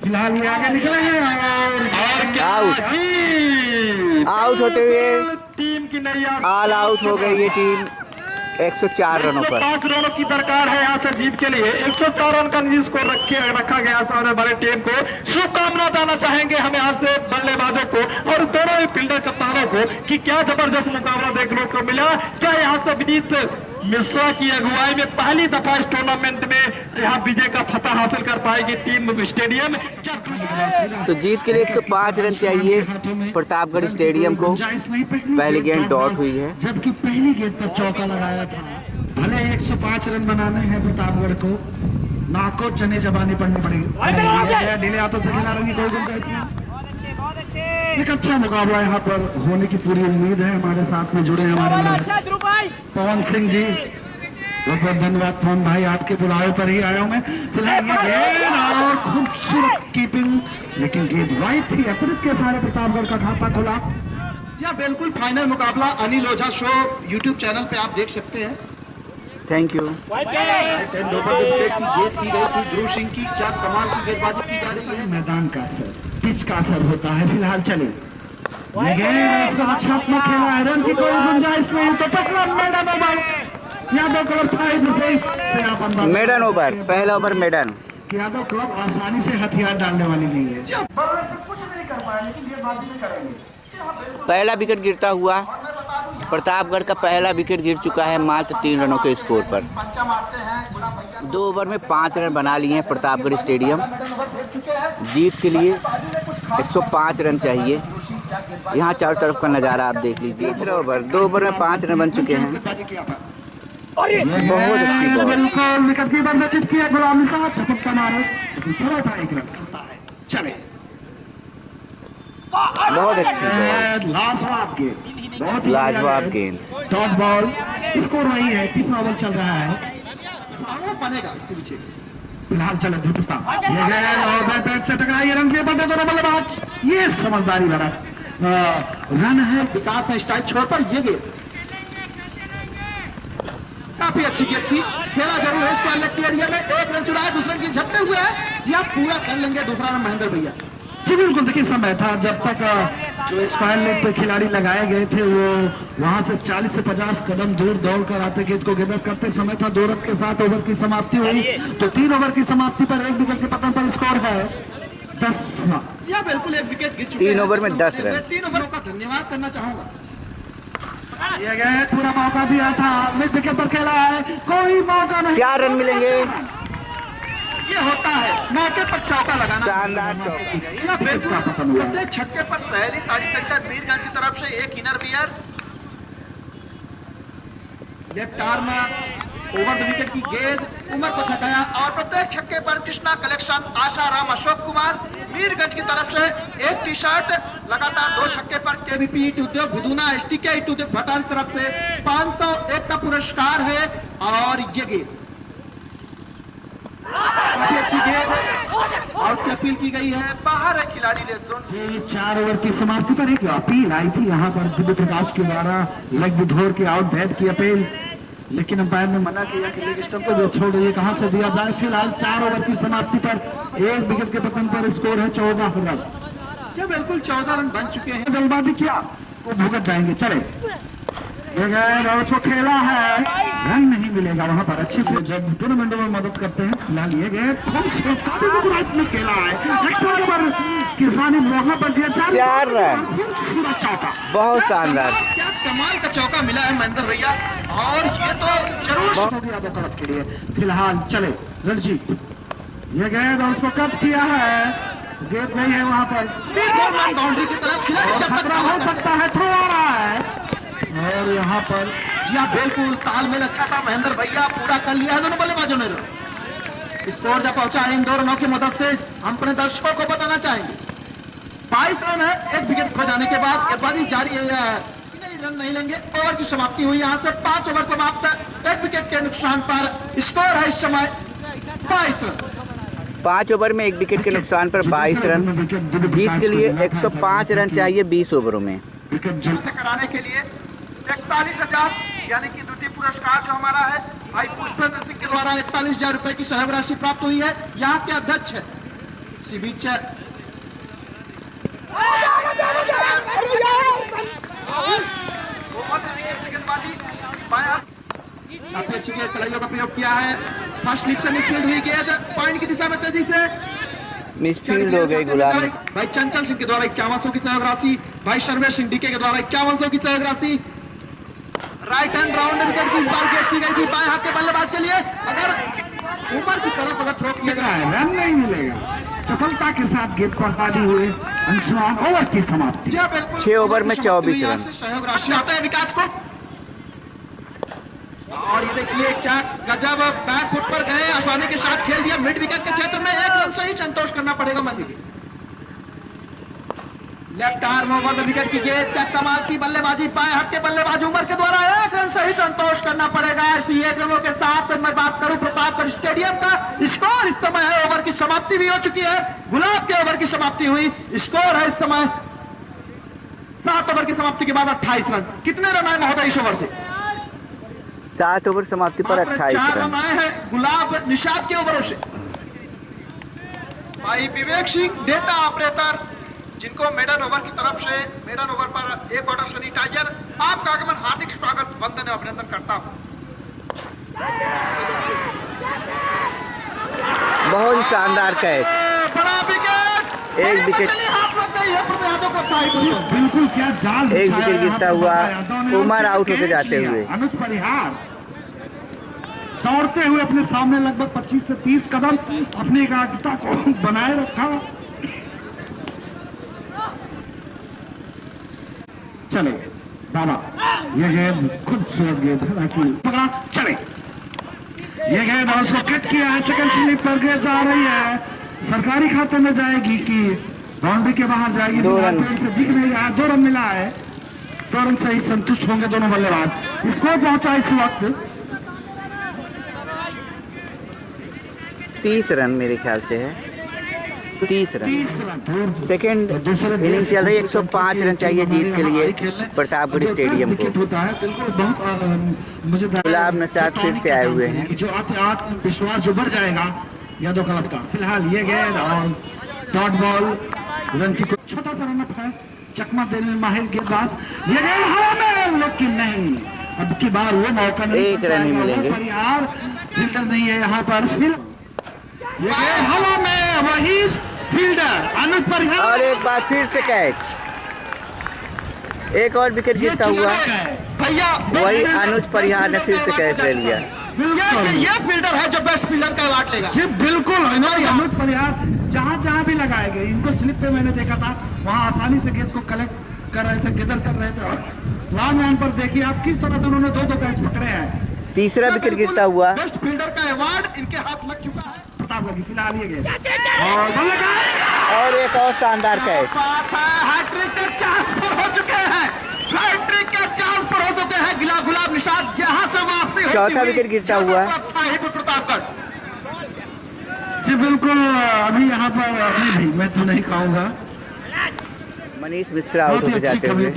फिलहाल ये आगे निकले हैं और क्या आउट होते हुए टीम की नैया ऑल आउट हो गई ये टीम 104 रनों पर। 5 रनों की दरकार है यहाँ से जीत के लिए। 104 रन का निजी स्कोर रखा गया सामने वाले टीम को। शुभकामना देना चाहेंगे हम यहाँ से बल्लेबाजों को और दोनों ही फील्डर कप्तानों को कि क्या जबरदस्त मुकाबला देखने को मिला। क्या यहाँ से विनीत मिश्रा की अगुवाई में पहली दफा इस टूर्नामेंट में यहाँ विजय का फतह हासिल कर पाएगी टीम स्टेडियम। तो जीत के लिए 105 रन चाहिए प्रतापगढ़ स्टेडियम को। पहली गेंद डॉट हुई है, जबकि पहली गेंद पर चौका लगाया था। भले 105 रन बनाने हैं प्रतापगढ़ को, नाको चने चबानी पड़नी पड़ेगी। डिले आते से खिला रही कोई गुंजाइश नहीं। एक अच्छा मुकाबला यहाँ पर होने की पूरी उम्मीद है। हमारे साथ में जुड़े हमारे पवन सिंह जी, बहुत बहुत धन्यवाद पवन भाई, आपके बुलावे पर ही आया हूँ मैं। फिलहाल ये गेंद और खूबसूरत कीपिंग, लेकिन गेंद वाइड थी। अतिरिक्त के सारे प्रतापगढ़ का खाता खुला। या बिल्कुल फाइनल मुकाबला अनिल ओझा शो यूट्यूब चैनल पे आप देख सकते हैं। Thank you. गेंद की गई थी ध्रुव सिंह की, क्या कमाल की गेंदबाजी की जा रही है। मैदान का असर, पिच का असर होता है। फिलहाल चले, ये गेंद उसका रक्षात्मक खेला है, रन की कोई गुंजाइश नहीं। तो पकड़ा मैडन ओवर, यादव क्लब था विशेष से आप अंदाजा। मेडन ओवर, पहला ओवर मेडन। यादव क्लब आसानी से हथियार डालने वाली नहीं है। कुछ नहीं कर पाए, लेकिन गेंदबाजी में करेंगे। पहला विकेट गिरता हुआ प्रतापगढ़ का पहला विकेट गिर चुका है मात्र 3 रनों के स्कोर पर। 2 ओवर में 5 रन बना लिए हैं प्रतापगढ़ स्टेडियम। जीत के लिए 105 रन चाहिए। यहाँ चारों तरफ का नज़ारा आप देख लीजिए। तीसरा ओवर, 2 ओवर में 5 रन बन चुके हैं। बहुत अच्छी बॉल, बिल्कुल विकेट कीपर से चिट किया गुलाम निसार, झपट्टा मारा, लेकिन सरल था, 1 रन खाता है। चले, बहुत अच्छी बॉल, लाजवाब गेंद, बहुत ही लाजवाब गेंद। डॉट बॉल, स्कोर वही है। 30वां ओवर चल रहा है, बनेगा इसी पीछे। फिलहाल चले ध्रुपता, ये गेंद और बैट से टकराई, ये रन के बदले दोनों बल्लेबाज। ये समझदारी भरा रन है। विकास स्ट्राइक छोड़ पर ये गेंद काफी अच्छी गेंद थी, खेला जरूर है इसको अलग के एरिया में। 1 रन चुराया, दूसरे की झपटे हुए हैं जी, आप पूरा कर लेंगे दूसरा रन महेंद्र भैया। जी बिल्कुल, देखिए समय था जब तक जो स्क्वायर लेग पे खिलाड़ी लगाए गए थे वो वहां से 40 से 50 कदम दूर दौड़ कर आते, गेंद को गेंद करते। समय था 2 रन के साथ ओवर की समाप्ति हुई, तो 3 ओवर की समाप्ति पर 1 विकेट के पतन पर स्कोर है 10 रन। जी हाँ बिल्कुल, 1 विकेट गिर चुके हैं। 3 ओवर में 10 रन। 3 ओवरों का धन्यवाद करना चाहूंगा। ये गए, पूरा मौका दिया था, मिड विकेट पर खेला है, कोई मौका नहीं। 4 रन मिलेंगे। ये होता है मौके पर चौका लगाना, शानदार चौका। प्रत्येक छक्के पर सहेली साड़ी सेक्टर मीरगंज की तरफ से 1 inner wear. Left arm over the wicket की गेंद उमर को छकाया, और प्रत्येक छक्के पर कृष्णा कलेक्शन आशाराम अशोक कुमार मीरगंज की तरफ से 1 टी शर्ट। लगातार 2 छक्के पर केवीपी ईट उद्योग विदुना एसटीके ईट उद्योग भटान की तरफ से 501 का पुरस्कार है। और ये गेंद काफी अच्छी गेंद आउट की अपील की गई है, बाहर है खिलाड़ी रेड जोन। 4 ओवर की समाप्ति पर एक अपील आई थी यहाँ पर दिव्य प्रकाश के द्वारा, लेग विधोर के आउट डेट की अपील, लेकिन अंपायर ने मना किया कि लेग स्टंप को छोड़ ये कहां से दिया जाए। फिलहाल 4 ओवर की समाप्ति पर 1 विकेट के पतन पर स्कोर है 14 रन। जब बिल्कुल 14 रन बन चुके हैं। जल्दबाजी किया वो भुगत जाएंगे। चले, ये गए और उसको खेला है, रन नहीं मिलेगा वहां पर। अच्छी जब टूर्नामेंटों में मदद करते हैं। फिलहाल ये गए, खूबसूरत काफी खेला है, किसानी मौका पर दिया 4 रन, खूबसूरत चौका, बहुत शानदार। क्या कमाल का चौका मिला है महेंद्र भैया, और ये तो जरूर यादव क्लब के लिए। फिलहाल चले रणजीत, ये गए और उसको कट किया है, गेंद नहीं है वहां पर, बाउंड्री की तरफ खिलाड़ी खतरा हो सकता है, थ्रो आ रहा है। और यहाँ पर या बिल्कुल तालमेल अच्छा था, महेंद्र भैया पूरा कर लिया है दोनों बल्लेबाजों ने। स्कोर जब पहुंचा है इन 2 रनों की मदद से, हम अपने दर्शकों को बताना चाहेंगे 22 रन है 1 विकेट खो जाने के बाद। गेंदबाजी जारी है, रन नहीं लेंगे। ओवर की समाप्ति हुई यहाँ से 5 ओवर समाप्त, 1 विकेट के नुकसान पर स्कोर है इस समय 22 रन। 5 ओवर में 1 विकेट के नुकसान पर 22 रन। जीत के लिए 105 रन चाहिए 20 ओवरों में। कराने के लिए 41,000 यानी कि द्वितीय पुरस्कार जो हमारा है भाई पुष्पेंद्र सिंह के द्वारा 41,000 रुपए की सहयोग राशि प्राप्त हुई है। यहाँ के अध्यक्ष है इसी बीच काफी अच्छी गेंद खिलाड़ियों का प्रयोग किया है। फर्स्ट स्लिप से मिसफील्ड हुई गेंद पॉइंट की दिशा में तेजी से मिसफील्ड हो गई गुलाम। भाई चंचल सिंह के द्वारा 5100 की सहयोग राशि, भाई शर्वेश सिंह डीके के द्वारा 5100 की सहयोग राशि। राइट हैंड राउंड विकेट की इस बार गेंद की गई थी बाएं हाथ के बल्लेबाज के लिए। अगर ऊपर की तरफ अगर थ्रो किया जाए रन नहीं मिलेगा। चपलता के साथ गेंद को हटाते हुए अंशुमान ओवर की समाप्ति। 6 ओवर में 24 रन। सहयोग राशि आता है विकास को। और ये देखिए क्या गजब बैक फुट पर गए, आसानी के साथ खेल दिया मिड विकेट के क्षेत्र में। 1 रन से ही संतोष करना पड़ेगा मंदी। Left arm over the wicket की गेंद, क्या कमाल की बल्लेबाजी बाएं हाथ के बल्लेबाज उमर के द्वारा। 1 रन से ही संतोष करना पड़ेगा। ऐसी 1 रनों के साथ मैं बात करूं प्रतापगढ़ स्टेडियम का स्कोर इस समय है। ओवर की समाप्ति भी हो चुकी है। गुलाब के ओवर की समाप्ति हुई। स्कोर है इस समय 7 ओवर की समाप्ति के बाद 28 रन। कितने रन आए महोदय इस ओवर से? 7 ओवर समाप्ति पर 28 रन आए हैं गुलाब निषाद के ओवरों से। भाई विवेक सिंह डेटा ऑपरेटर, जिनको मेडन ओवर की तरफ से मेडन ओवर पर 1 ऑर्डर सैनिटाइजर, आपका आगमन हार्दिक स्वागत वंदन अभिनंदन करता हूं। बहुत ही शानदार कैच। बड़ा विकेट, एक विकेट, हाथ लग गई है यादव को। बिल्कुल क्या जाल, एक विकेट गिरता हुआ उमर आउट होकर जाते हुए। अनुज परिहार दौड़ते हुए अपने सामने लगभग 25 से 30 कदम अपनी एकाग्रता को बनाए रखा। चले बाबा, ये गेंद खूबसूरत गेंद पकड़ा, चले ये गेंद और उसको कट किया है। सेकंड स्लिप पर गेंद आ रही है, सरकारी खाते में जाएगी कि बाउंड्री के बाहर जाएगी। 2 रन से दिख नहीं रहा। 2 रन मिला है। 2 रन से ही संतुष्ट होंगे दोनों बल्लेबाज। स्कोर पहुंचा इस वक्त 30 रन मेरे ख्याल से है। 30 रन। 30 रन। सेकेंड इनिंग चल रही है। 105 रन चाहिए जीत के लिए प्रतापगढ़ स्टेडियम को। होता है बिल्कुल बहुत मुझे गुलाब निषाद फिर से आए हुए हैं। जो आत्मविश्वास जो बढ़ जाएगा यादव क्लब का। फिलहाल ये गेंद और डॉट बॉल रन की छोटा सा रन है। चकमा देने में माहिर गेंदबाज। ये गेंद हवा में, लेकिन नहीं, अब की बार वो मौका नहीं। 1 रन ही मिलेंगे। परिहार फील्डर नहीं है यहाँ पर। फिर ये गेंद हवा में, वही फील्डर अनुज परिहार। और एक बार फिर से कैच। एक और विकेट गिरता हुआ वही अनुज परिहार ने फिर से कैच ले लिया। ये फील्डर है जो बेस्ट फील्डर का अवार्ड लेगा। जी बिल्कुल। अनुज परिहार जहाँ भी लगाए गए, इनको स्लिप पे मैंने देखा था, वहाँ आसानी से गेंद को कलेक्ट कर रहे थे, गेदर कर रहे थे। और लॉन्ग रन पर देखिए आप किस तरह से उन्होंने 2 कैच पकड़े हैं। तीसरा विकेट गिरता हुआ बेस्ट फील्डर का अवार्ड इनके हाथ लग चुका है। प्रतापगढ़ फिलहाल ये गेंद और एक और शानदार कैच। हैट्रिक के चांस पर हो चुके हैं। हैट्रिक के चांस पर हो चुके हैं गुलाब निषाद, जहां से वापसी। चौथा विकेट गिरता हुआ प्रतापगढ़। जी बिल्कुल। अभी यहाँ पर अभी भी मैं तो नहीं कहूँगा। मनीष मिश्रा आउट होकर जाते हुए।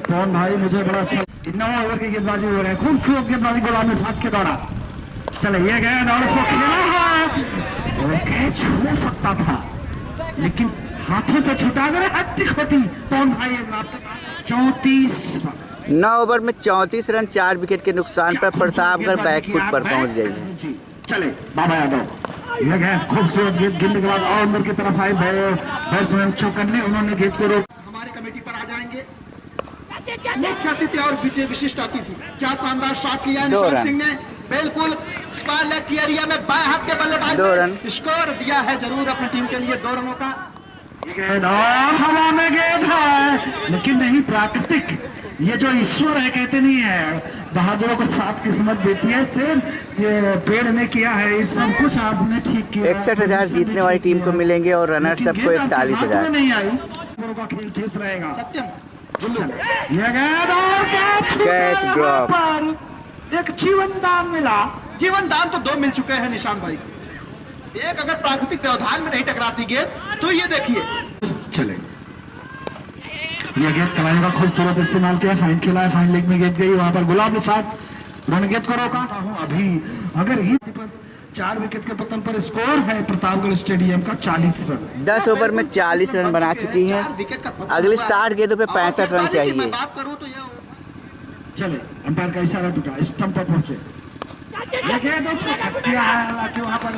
कौन भाई, मुझे बड़ा अच्छा 9 ओवर की गेंदबाजी हो रही है। खूबसूरत गेंदबाजी गुलाब निषाद के द्वारा। चले ये गेंद और उसको खेला है और कैच हो सकता था, लेकिन हाथों से छुटा गया। हैट्रिक होती कौन भाई 34। 9 ओवर में 34 रन 4 विकेट के नुकसान पर प्रतापगढ़ बैकफुट पर पहुंच गई है। चले बाबा यादव, यह गेंद खूबसूरत गेंद गिरने के बाद और अंदर की तरफ आए बैट्समैन चौकन्ने, उन्होंने गेंद को रोक। हमारी कमेटी पर आ जाएंगे मुख्य अतिथि और विशिष्ट अतिथि। क्या शानदार शॉट किया निशांत सिंह ने। बिल्कुल स्क्वायर लेग की एरिया में बाएं हाथ के बल्लेबाज 2 रन स्कोर दिया है जरूर अपनी टीम के लिए। 2 रनों का गेंद और हवा में गेंद है, लेकिन नहीं प्राकृतिक। ये जो ईश्वर है, कहते नहीं है बहादुरों को 7 किस्मत देती है, सिर्फ ये पेड़ ने किया है। इस सब कुछ आपने ठीक किया। 61,000 जीतने वाली टीम को मिलेंगे और रनर सबको 41,000। नहीं आई का खेल शेष रहेगा। सत्यम ये गेंद और कैच ड्रॉप। एक जीवन दान मिला। जीवन दान तो 2 मिल चुके हैं निशांत भाई। एक अगर प्राकृतिक व्यवधान में नहीं टकराती गेंद तो ये देखिए। चले ये गेंद कलाने का खूबसूरत इस्तेमाल किया। फाइन खेला है, फाइन लेग में गेंद गई, वहां पर गुलाब निषाद रन गेंद को रोका। अभी अगर ही 4 विकेट के पतन पर स्कोर है प्रतापगढ़ स्टेडियम का 40 रन। 10 ओवर में 40 रन बना चुकी है। अगली 60 गेंदों पे 65 रन चाहिए। चले अंपायर का इशारा टूटा, स्टंप पर पहुंचे। ये गेंद किया है, हालांकि वहां पर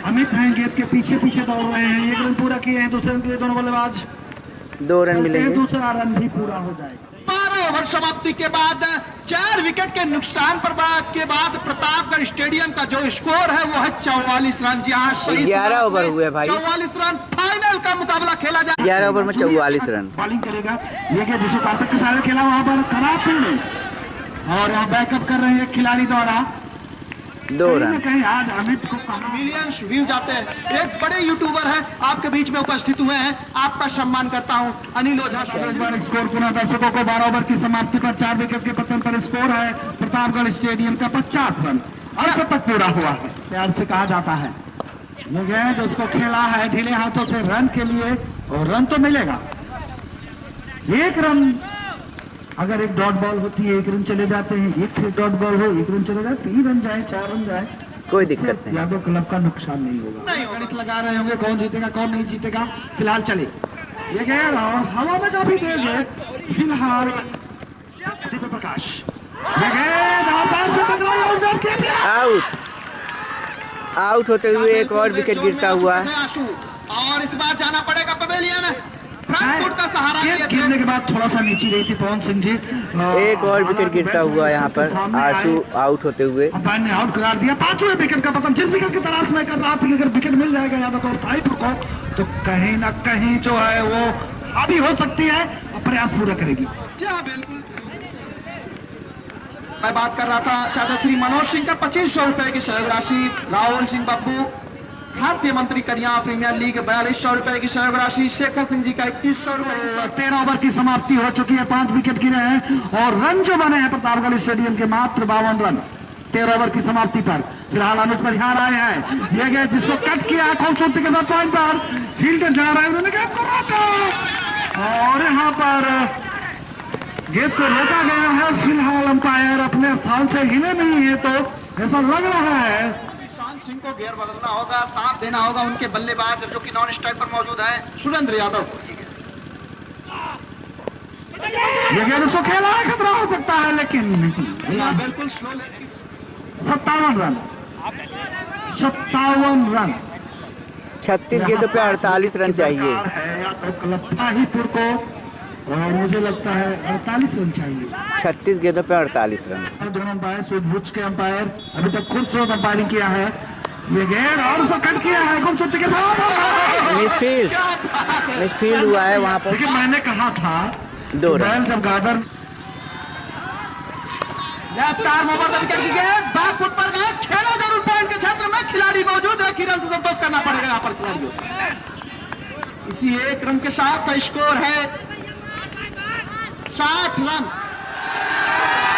अमित हैं गेंद के पीछे दौड़ रहे हैं। 1 रन पूरा किए हैं। दूसरे रन के लिए दोनों बल्लेबाज 2 रन मिलेंगे। दूसरा रन भी पूरा हो जाएगा। 12 ओवर समाप्ति के बाद 4 विकेट के नुकसान पर के बाद प्रतापगढ़ स्टेडियम का जो स्कोर है वो है 44 रन। जी हाँ, 11 ओवर हुए भाई, 44 रन फाइनल का मुकाबला खेला जाए। 11 ओवर में 44 रन। बॉलिंग करेगा ये क्या जिसको ताकत के साथ खेला वहां पर खराब फील्डिंग और यहाँ बैकअप कर रहे हैं खिलाड़ी द्वारा 2 रन। कहीं आज अमित को मिलियंस व्यू जाते हैं। एक बड़े यूट्यूबर है आपके बीच में उपस्थित हुए हैं, आपका सम्मान करता हूं अनिल ओझा। स्कोर पुनः दर्शकों को 12 ओवर की समाप्ति पर 4 विकेट के पतन पर स्कोर है प्रतापगढ़ स्टेडियम का 50 रन। 68 तक पूरा हुआ है, प्यार से कहा जाता है। ये गेंद उसको खेला है ढीले हाथों से रन के लिए और रन तो मिलेगा। 1 रन अगर एक डॉट बॉल होती है 1 रन चले जाते हैं, एक डॉट बॉल हो 1 रन चले जाए, 3 रन जाए 4 रन जाए, कोई दिक्कत नहीं। यादव क्लब का नुकसान नहीं होगा। नहीं गणित लगा रहे होंगे कौन जीतेगा कौन नहीं जीतेगा। फिलहाल चले ये गेंद और हवा में काफी तेज है। फिलहाल दीपक प्रकाश ये गेंद आसपास से टकराई और आउट होते हुए एक और विकेट गिरता हुआ। और इस बार जाना पड़ेगा पवेलियन में। फ्रंट का सहारा गिरने के बाद थोड़ा सा नीचे रही थी पवन सिंह जी। एक और विकेट गिरता हुआ यहाँ पर आशु आउट होते हुए। अंपायर ने आउट करार दिया। 5वें विकेट का पतन। जिस विकेट की तलाश में कर रहा था कि अगर विकेट मिल जाएगा यादव को थाईपुर को तो कहीं ना कहीं जो है वो हावी हो सकती है और प्रयास पूरा करेगी। बिल्कुल मैं बात कर रहा था चाचा श्री मनोज सिंह का 2500 रुपए की सहयोग राशि। राहुल सिंह बब्बू खाद्य मंत्री करिया प्रीमियर लीग 4200 रुपए की सहयोग राशि। शेखर सिंह जी का 2100 रुपए। 13 ओवर की समाप्ति हो चुकी है, 5 विकेट गिरे हैं और रन जो बने हैं प्रतापगढ़ स्टेडियम के मात्र 52 रन 13 ओवर की समाप्ति पर। फिलहाल अनुज परिहार आए हैं, ये गए जिसको कट किया खूबसूरती के साथ पॉइंट पर फील्डर जा रहा है, उन्होंने गेंद को रोका और यहाँ पर गेंद को रोका गया है। फिलहाल अंपायर अपने स्थान से हिले नहीं है तो ऐसा लग रहा है सिंह को गेयर बदलना होगा, साथ देना होगा उनके बल्लेबाज जो कि नॉन स्ट्राइक पर मौजूद है सुरेंद्र यादव। ये गेंद उसको खेला है, खतरा हो सकता है लेकिन नहीं, बिल्कुल स्लो। 57 रन 57 36 गेंदों पे 48 रन चाहिए ताहिपुर को और मुझे लगता है 48 रन चाहिए। 36 गेंदों पे 48 रन। दोनों अंपायर सूझबूझ के अंपायर अभी तक खुद से अंपायरिंग किया है। ये गेंद और उसको कट किया है खूबसूरती के साथ। मिसफील्ड हुआ है वहां पर। लेकिन मैंने कहा था 2 रन जब गार्डन बैक फुट पर गए, खेला जरूर पॉइंट के क्षेत्र में, खिलाड़ी मौजूद है, रन से संतोष करना पड़ेगा यहाँ पर खिलाड़ियों। इसी 1 रन के साथ का स्कोर है 60 रन।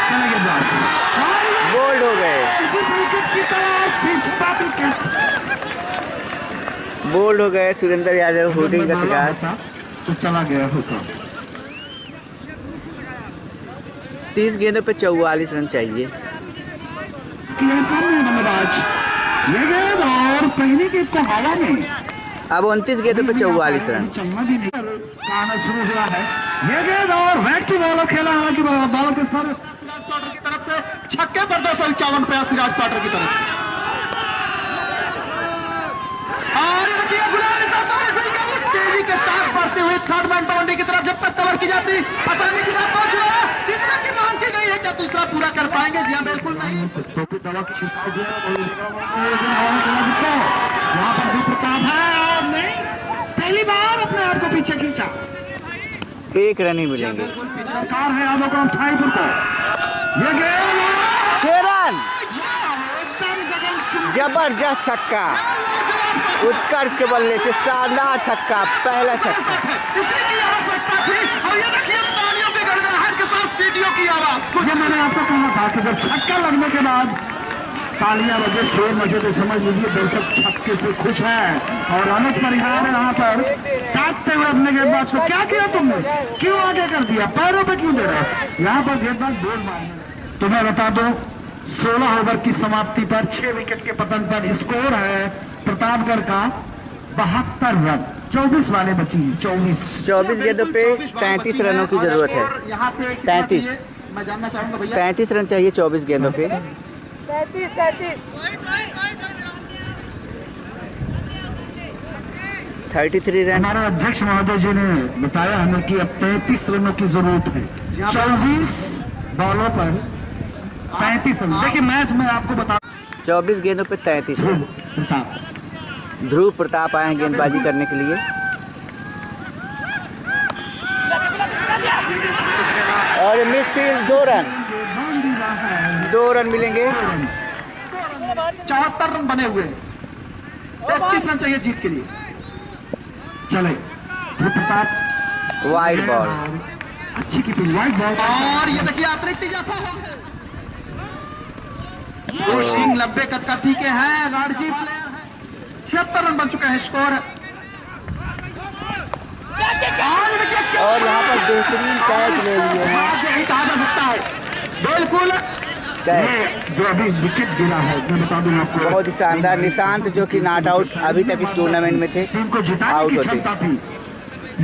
चलेंगे बस बोल्ड हो गए, बोल्ड हो गए। सुरेंद्र यादव होल्डिंग का शिकार तो चला गया होता। 30 गेंदों पे 44 रन चाहिए। बल्लेबाज ये गेंद और पहली गेंद को हवा में, अब 29 गेंदों पे 44 रन। चलना भी नहीं कहना शुरू हुआ है। ये गेंद और बैक टू बॉलर खेला, हालांकि बॉलर के सर सिराज पाटर की तरफ से छक्के पर 251 प्रयास सिराज पाटर की तरफ से। और ये देखिए गुलाम निसार साहब तेजी के साथ बढ़ते हुए थर्ड मैन बाउंड्री की तरफ जब तक कवर की जाती आसानी के साथ पहुंच रहा है। तीसरा की मांग की गई है, क्या दूसरा पूरा कर पाएंगे? जी हाँ बिल्कुल नहीं। टोपी दवा की छिड़काव वहां पर भी प्रताप है और नहीं, पहली बार अपने आप को पीछे खींचा। 1 रन ही मिलेंगे। कार है यादव को थाईपुर को। ये गेंद 6 रन, जबरदस्त छक्का उत्कर्ष के बल्ले से, शानदार छक्का, पहला छक्का। इसकी की आवश्यकता थी और ये देखिए तालियों के गड़गड़ाहट के साथ सीटियों की आवाज। ये मैंने आपको कहा था कि जब छक्का लगने के बाद तालियां बजे, शोर मचे तो समझ लीजिए दर्शक छक्के से खुश है। और अनुज परिहार यहाँ पर काटते हुए अपने गेंदबाज को, क्या किया तुमने, क्यों आगे कर दिया, पैरों पे क्यों दे रहे हो? यहाँ पर गेंदबाज बोल मारने। तो मैं बता दूं 16 ओवर की समाप्ति पर 6 विकेट के पतन पर स्कोर है प्रतापगढ़ का 72 रन। 24 वाले बची हैं, 24 गेंदों पे 33 रनों की जरूरत है। यहाँ से 33 मैं जानना चाहूंगा भैया, 33 रन चाहिए 24 गेंदों पे। 33 33 रन। हमारे अध्यक्ष महोदय जी ने बताया हमें कि अब 33 रनों की जरूरत है। 24 बॉलों पर 35 रन। देखिए मैच में आपको बता 24 गेंदों पे 33 रन। ध्रुव प्रताप आए हैं गेंदबाजी करने के लिए और मिस फील्ड 2 रन। 2 रन मिलेंगे। 74 रन बने हुए हैं। 33 रन चाहिए जीत के लिए। चले ध्रुव प्रताप वाइड बॉल। अच्छी कीपिंग वाइड बॉल और ये देखिए अतिरिक्त इजाफा हो गया। कोशिंग 90 कद का ठीक है। रणजी प्लेयर है। 76 रन बन चुका है स्कोर। और यहाँ पर बेहतरीन कैच ले लिए हैं। बिल्कुल कैच जो अभी विकेट गिरा है मैं बता दूं आपको। बहुत ही शानदार। निशांत जो कि नॉट आउट अभी तक इस टूर्नामेंट में थे, टीम को जिताने आउट की होते। क्षमता थी,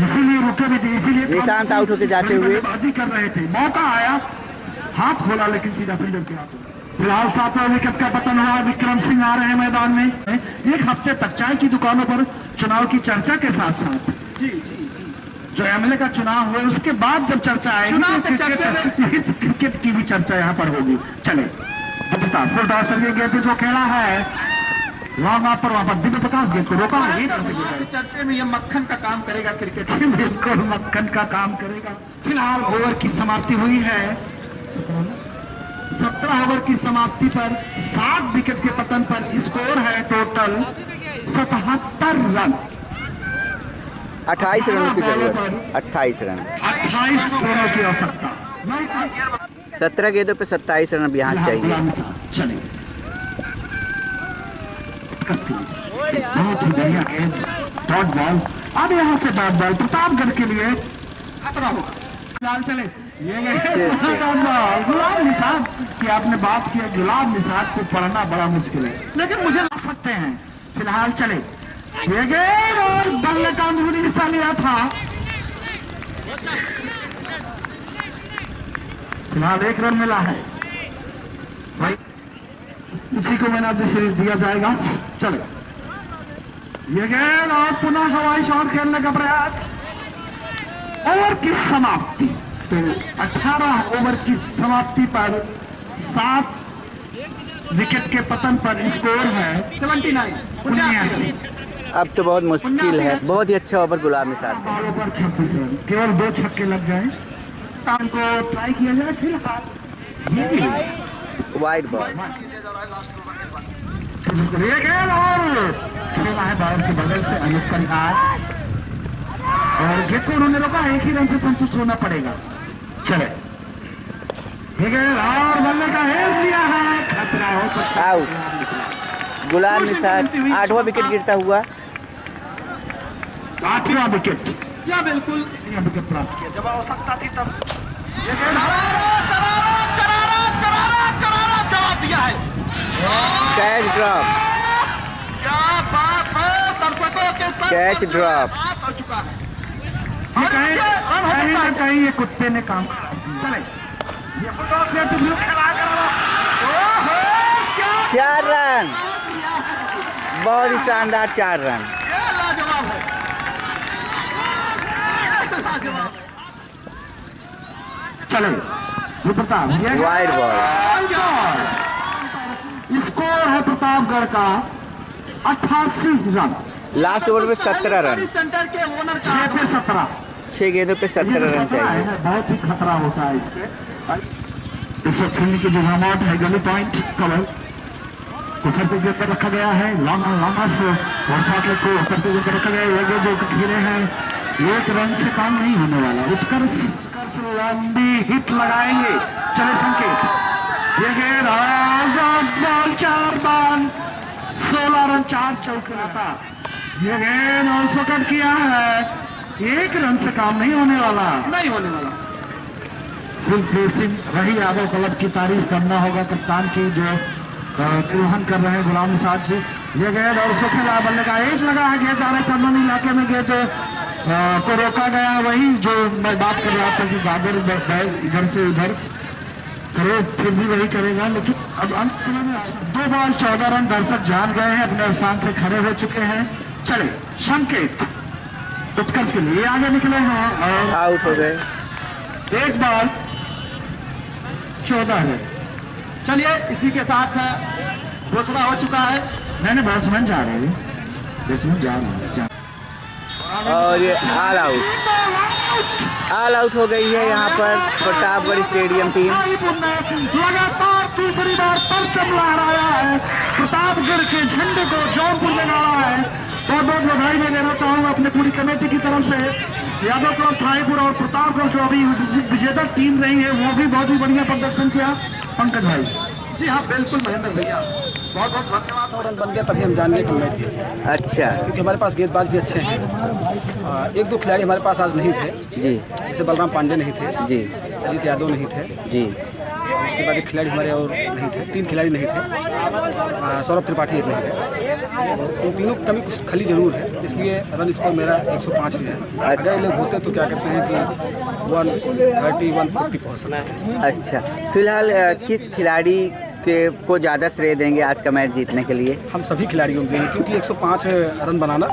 इसीलिए रुके भी थे, इसीलिए निशांत आउट होके जाते हुए बाजी कर रहे थे। मौका आया, हाथ खोला, लेकिन सीधा फील्डर के हाथ। फिलहाल 7वां विकेट का पतन हुआ। विक्रम सिंह आ रहे हैं मैदान में। एक हफ्ते तक चाय की दुकानों पर चुनाव की चर्चा के साथ साथ जी जी जी जो एमएलए का चुनाव हुआ उसके बाद जब चर्चा आएगी चुनाव के चर्चा में इस क्रिकेट की भी चर्चा यहाँ पर होगी। चले फुल टॉस ये गेंद जो खेला है लॉन्ग ऑफ पर, वहां पर दिव्य प्रकाश गेंद को रोका। चर्चे में ये मक्खन का काम करेगा क्रिकेट। बिल्कुल मक्खन का काम करेगा। फिलहाल ओवर की समाप्ति हुई है। 17 ओवर की समाप्ति पर 7 विकेट के पतन पर स्कोर है टोटल 77 रन। 28 रनों की जरूरत। 28 रन। 28 रनों की आवश्यकता। 17 गेंदों पे 27 रन अब यहाँ चाहिए। चलिए बहुत ही बढ़िया गेंद, डॉट बॉल। अब यहाँ से डॉट बॉल प्रतापगढ़ के लिए खतरा होगा। फिलहाल चले ये गुलाम निसार की आपने बात की। गुलाम निसार को पढ़ना बड़ा मुश्किल है, लेकिन मुझे ला सकते हैं। फिलहाल चले ये गेंद और बल्ले का अंदरूनी हिस्सा लिया था। फिलहाल 1 रन मिला है। इसी को मैंने अब सीरीज दिया जाएगा। चले ये गेंद और पुनः हवाई शॉट खेलने का प्रयास। ओवर की समाप्ति तो 18 ओवर की समाप्ति पर 7 विकेट के पतन पर स्कोर है 79। अब तो बहुत मुश्किल है। बहुत ही अच्छा ओवर गुलाम निसार। बॉलों पर 26 रन, केवल 2 छक्के लग जाए टाइम को ट्राई किया जाए। फिलहाल ये भी वाइड बॉल। ये गेंद और खेला है बॉल के बगल से अनूप कलिहार और गेंद को उन्होंने रोका। 1 ही रन से संतुष्ट होना पड़ेगा। चले ये गेंद और बल्ले का हेज लिया है। खतरा हो सकता है। आउट। गुलाम निसार 8वां विकेट गिरता हुआ। 8वां विकेट। क्या बिल्कुल यह विकेट प्राप्त किया जब आवश्यकता थी तब। ये गेंद करारा जवाब दिया है। Catch drop. क्या बात है। दर्शकों के साथ कैच ड्रॉप। हो चुका है। कहीं ना कहीं ये कुत्ते ने काम करा। चले ये खेला 4 रन। बहुत ही शानदार 4 रन। लाजवाब है। चले प्रताप वाइड बॉल। स्कोर है प्रतापगढ़ का 88 रन। लास्ट ओवर में 17 रन। 6 पे 17। 6 गेंदों पे 17 रन चाहिए। बहुत ही खतरा होता है इस पे। इस वक्त खेलने की जो जमावट है गली पॉइंट कवर को सर पे पर रखा गया है। लॉन्ग ऑफ और शॉट लेग को सर पे पर रखा गया है। ये जो खेले हैं 1 रन से काम नहीं होने वाला। उत्कर्ष लंबी हिट लगाएंगे। चले संकेत ये गेंद बॉल 4 बाल 16 रन 4 चौके रहता। ये गेंद और विकेट किया है। 1 रन से काम नहीं होने वाला। नहीं होने वाला। फुल प्लेसिंग रही यादव क्लब की तारीफ करना होगा कप्तान की जो निर्वहन कर रहे हैं गुलाम निसार जी। ये गेंद और उसको खेला बल्ले का एज लगा है। गेंद आ रहे टर्नों इलाके में गेंद को रोका गया। वही जो मैं बात कर रहा था कि गागर इधर से उधर करे फिर भी वही करेगा। लेकिन अब अंत में 2 बॉल 14 रन। दर्शक जान गए हैं, अपने स्थान से खड़े हो चुके हैं। चले संकेत उत्कर्ष के लिए आगे निकले हैं और आउट हो गए। एक बॉल 14 है। चलिए इसी के साथ घोषणा हो चुका है। मैंने बैट्समैन जा रहे हैं, बैट्समैन जा रहे हैं और ये ऑल आउट हो गई है यहाँ पर प्रतापगढ़ स्टेडियम टीम। लगातार दूसरी बार परचम लहराया है, प्रतापगढ़ के झंडे को जौनपुर में गाड़ा है। बहुत बहुत बधाई मैं देना चाहूंगा अपने पूरी कमेटी की तरफ से। यादव क्लब थाईपुर और प्रतापगढ़ जो अभी विजेता टीम रही है वो भी बहुत ही बढ़िया प्रदर्शन किया। पंकज भाई। जी हाँ बिल्कुल महेंद्र भैया, बहुत बहुत धन्यवाद। 100 रन बन गया तभी हम जान गए कि मैच जीते। अच्छा, क्योंकि हमारे पास गेंदबाज भी अच्छे हैं। एक दो खिलाड़ी हमारे पास आज नहीं थे जी। जैसे बलराम पांडे नहीं थे जी, अजीत यादव नहीं थे जी। उसके बाद एक खिलाड़ी हमारे और नहीं थे, 3 खिलाड़ी नहीं थे। सौरभ त्रिपाठी एक नहीं थे। इन तीनों की कमी कुछ खली जरूर है, इसलिए रन स्कोर मेरा 105 ही है। अगर ये लोग होते तो क्या कहते हैं कि 130 150 पहुँच सकते थे। अच्छा, फिलहाल किस खिलाड़ी को ज़्यादा श्रेय देंगे आज का मैच जीतने के लिए? हम सभी खिलाड़ियों को देंगे, क्योंकि 105 रन बनाना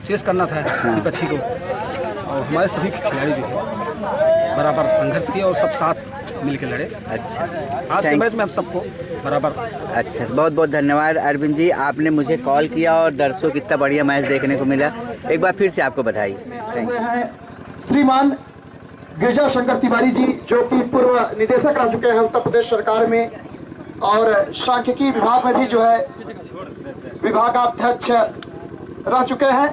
चेस करना था विपक्षी को, और हमारे सभी खिलाड़ी जो है बराबर संघर्ष किए और सब साथ मिल के लड़े। अच्छा, आज के मैच में हम सबको बराबर। अच्छा, बहुत बहुत धन्यवाद अरविंद जी, आपने मुझे कॉल किया और दर्शकों को इतना बढ़िया मैच देखने को मिला। एक बार फिर से आपको बधाई। Thank you. श्रीमान गिरजा शंकर तिवारी जी जो कि पूर्व निदेशक रह चुके हैं उत्तर प्रदेश सरकार में, और सांख्यिकी विभाग में भी जो है विभागाध्यक्ष रह चुके हैं।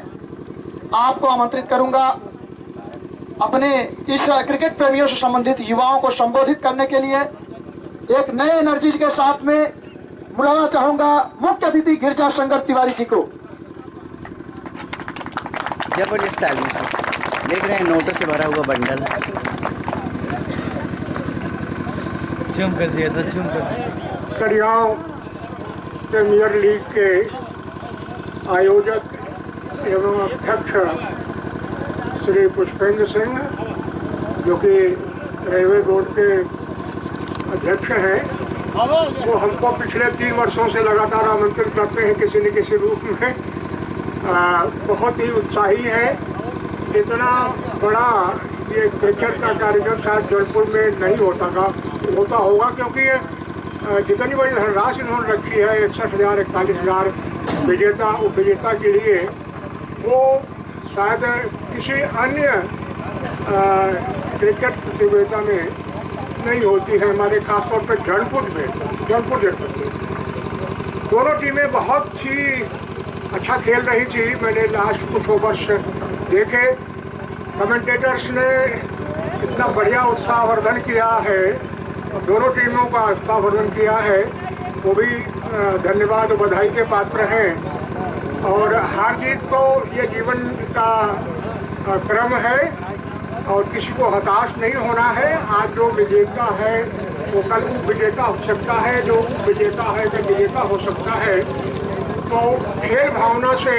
आपको आमंत्रित करूंगा अपने इस क्रिकेट प्रेमियों से संबंधित युवाओं को संबोधित करने के लिए। एक नए एनर्जी के साथ में बुलाना चाहूंगा मुख्य अतिथि गिरजा शंकर तिवारी जी को। जबरदस्त ताली, देख रहे हैं नोटों से भरा हुआ बंडल। जूम कर दिया था, जूम कर दिया। कड़ियाव प्रीमियर लीग के आयोजक एवं अध्यक्ष श्री पुष्पेंद्र सिंह जो कि रेलवे बोर्ड के अध्यक्ष हैं, वो हमको पिछले 3 वर्षों से लगातार आमंत्रित करते हैं किसी न किसी रूप में। बहुत ही उत्साही है। इतना बड़ा ये क्रिकेट का कार्यक्रम शायद जौनपुर में नहीं होता होगा, क्योंकि जितनी बड़ी धनराशि इन्होंने रखी है 61,000 41,000 विजेता उपविजेता के लिए, वो शायद किसी अन्य क्रिकेट प्रतियोगिता में नहीं होती है। हमारे खासतौर पर जौनपुर जनपद में दोनों टीमें बहुत ही अच्छा खेल रही थी। मैंने लास्ट कुछ ओवर्स देखे, कमेंटेटर्स ने इतना बढ़िया उत्साहवर्धन किया है, दोनों टीमों का उत्साहवर्धन किया है, वो भी धन्यवाद और बधाई के पात्र हैं। और हार जीत तो ये जीवन का क्रम है और किसी को हताश नहीं होना है। आज जो विजेता है वो कल विजेता हो सकता है, जो विजेता है कल विजेता हो सकता है। तो खेल भावना से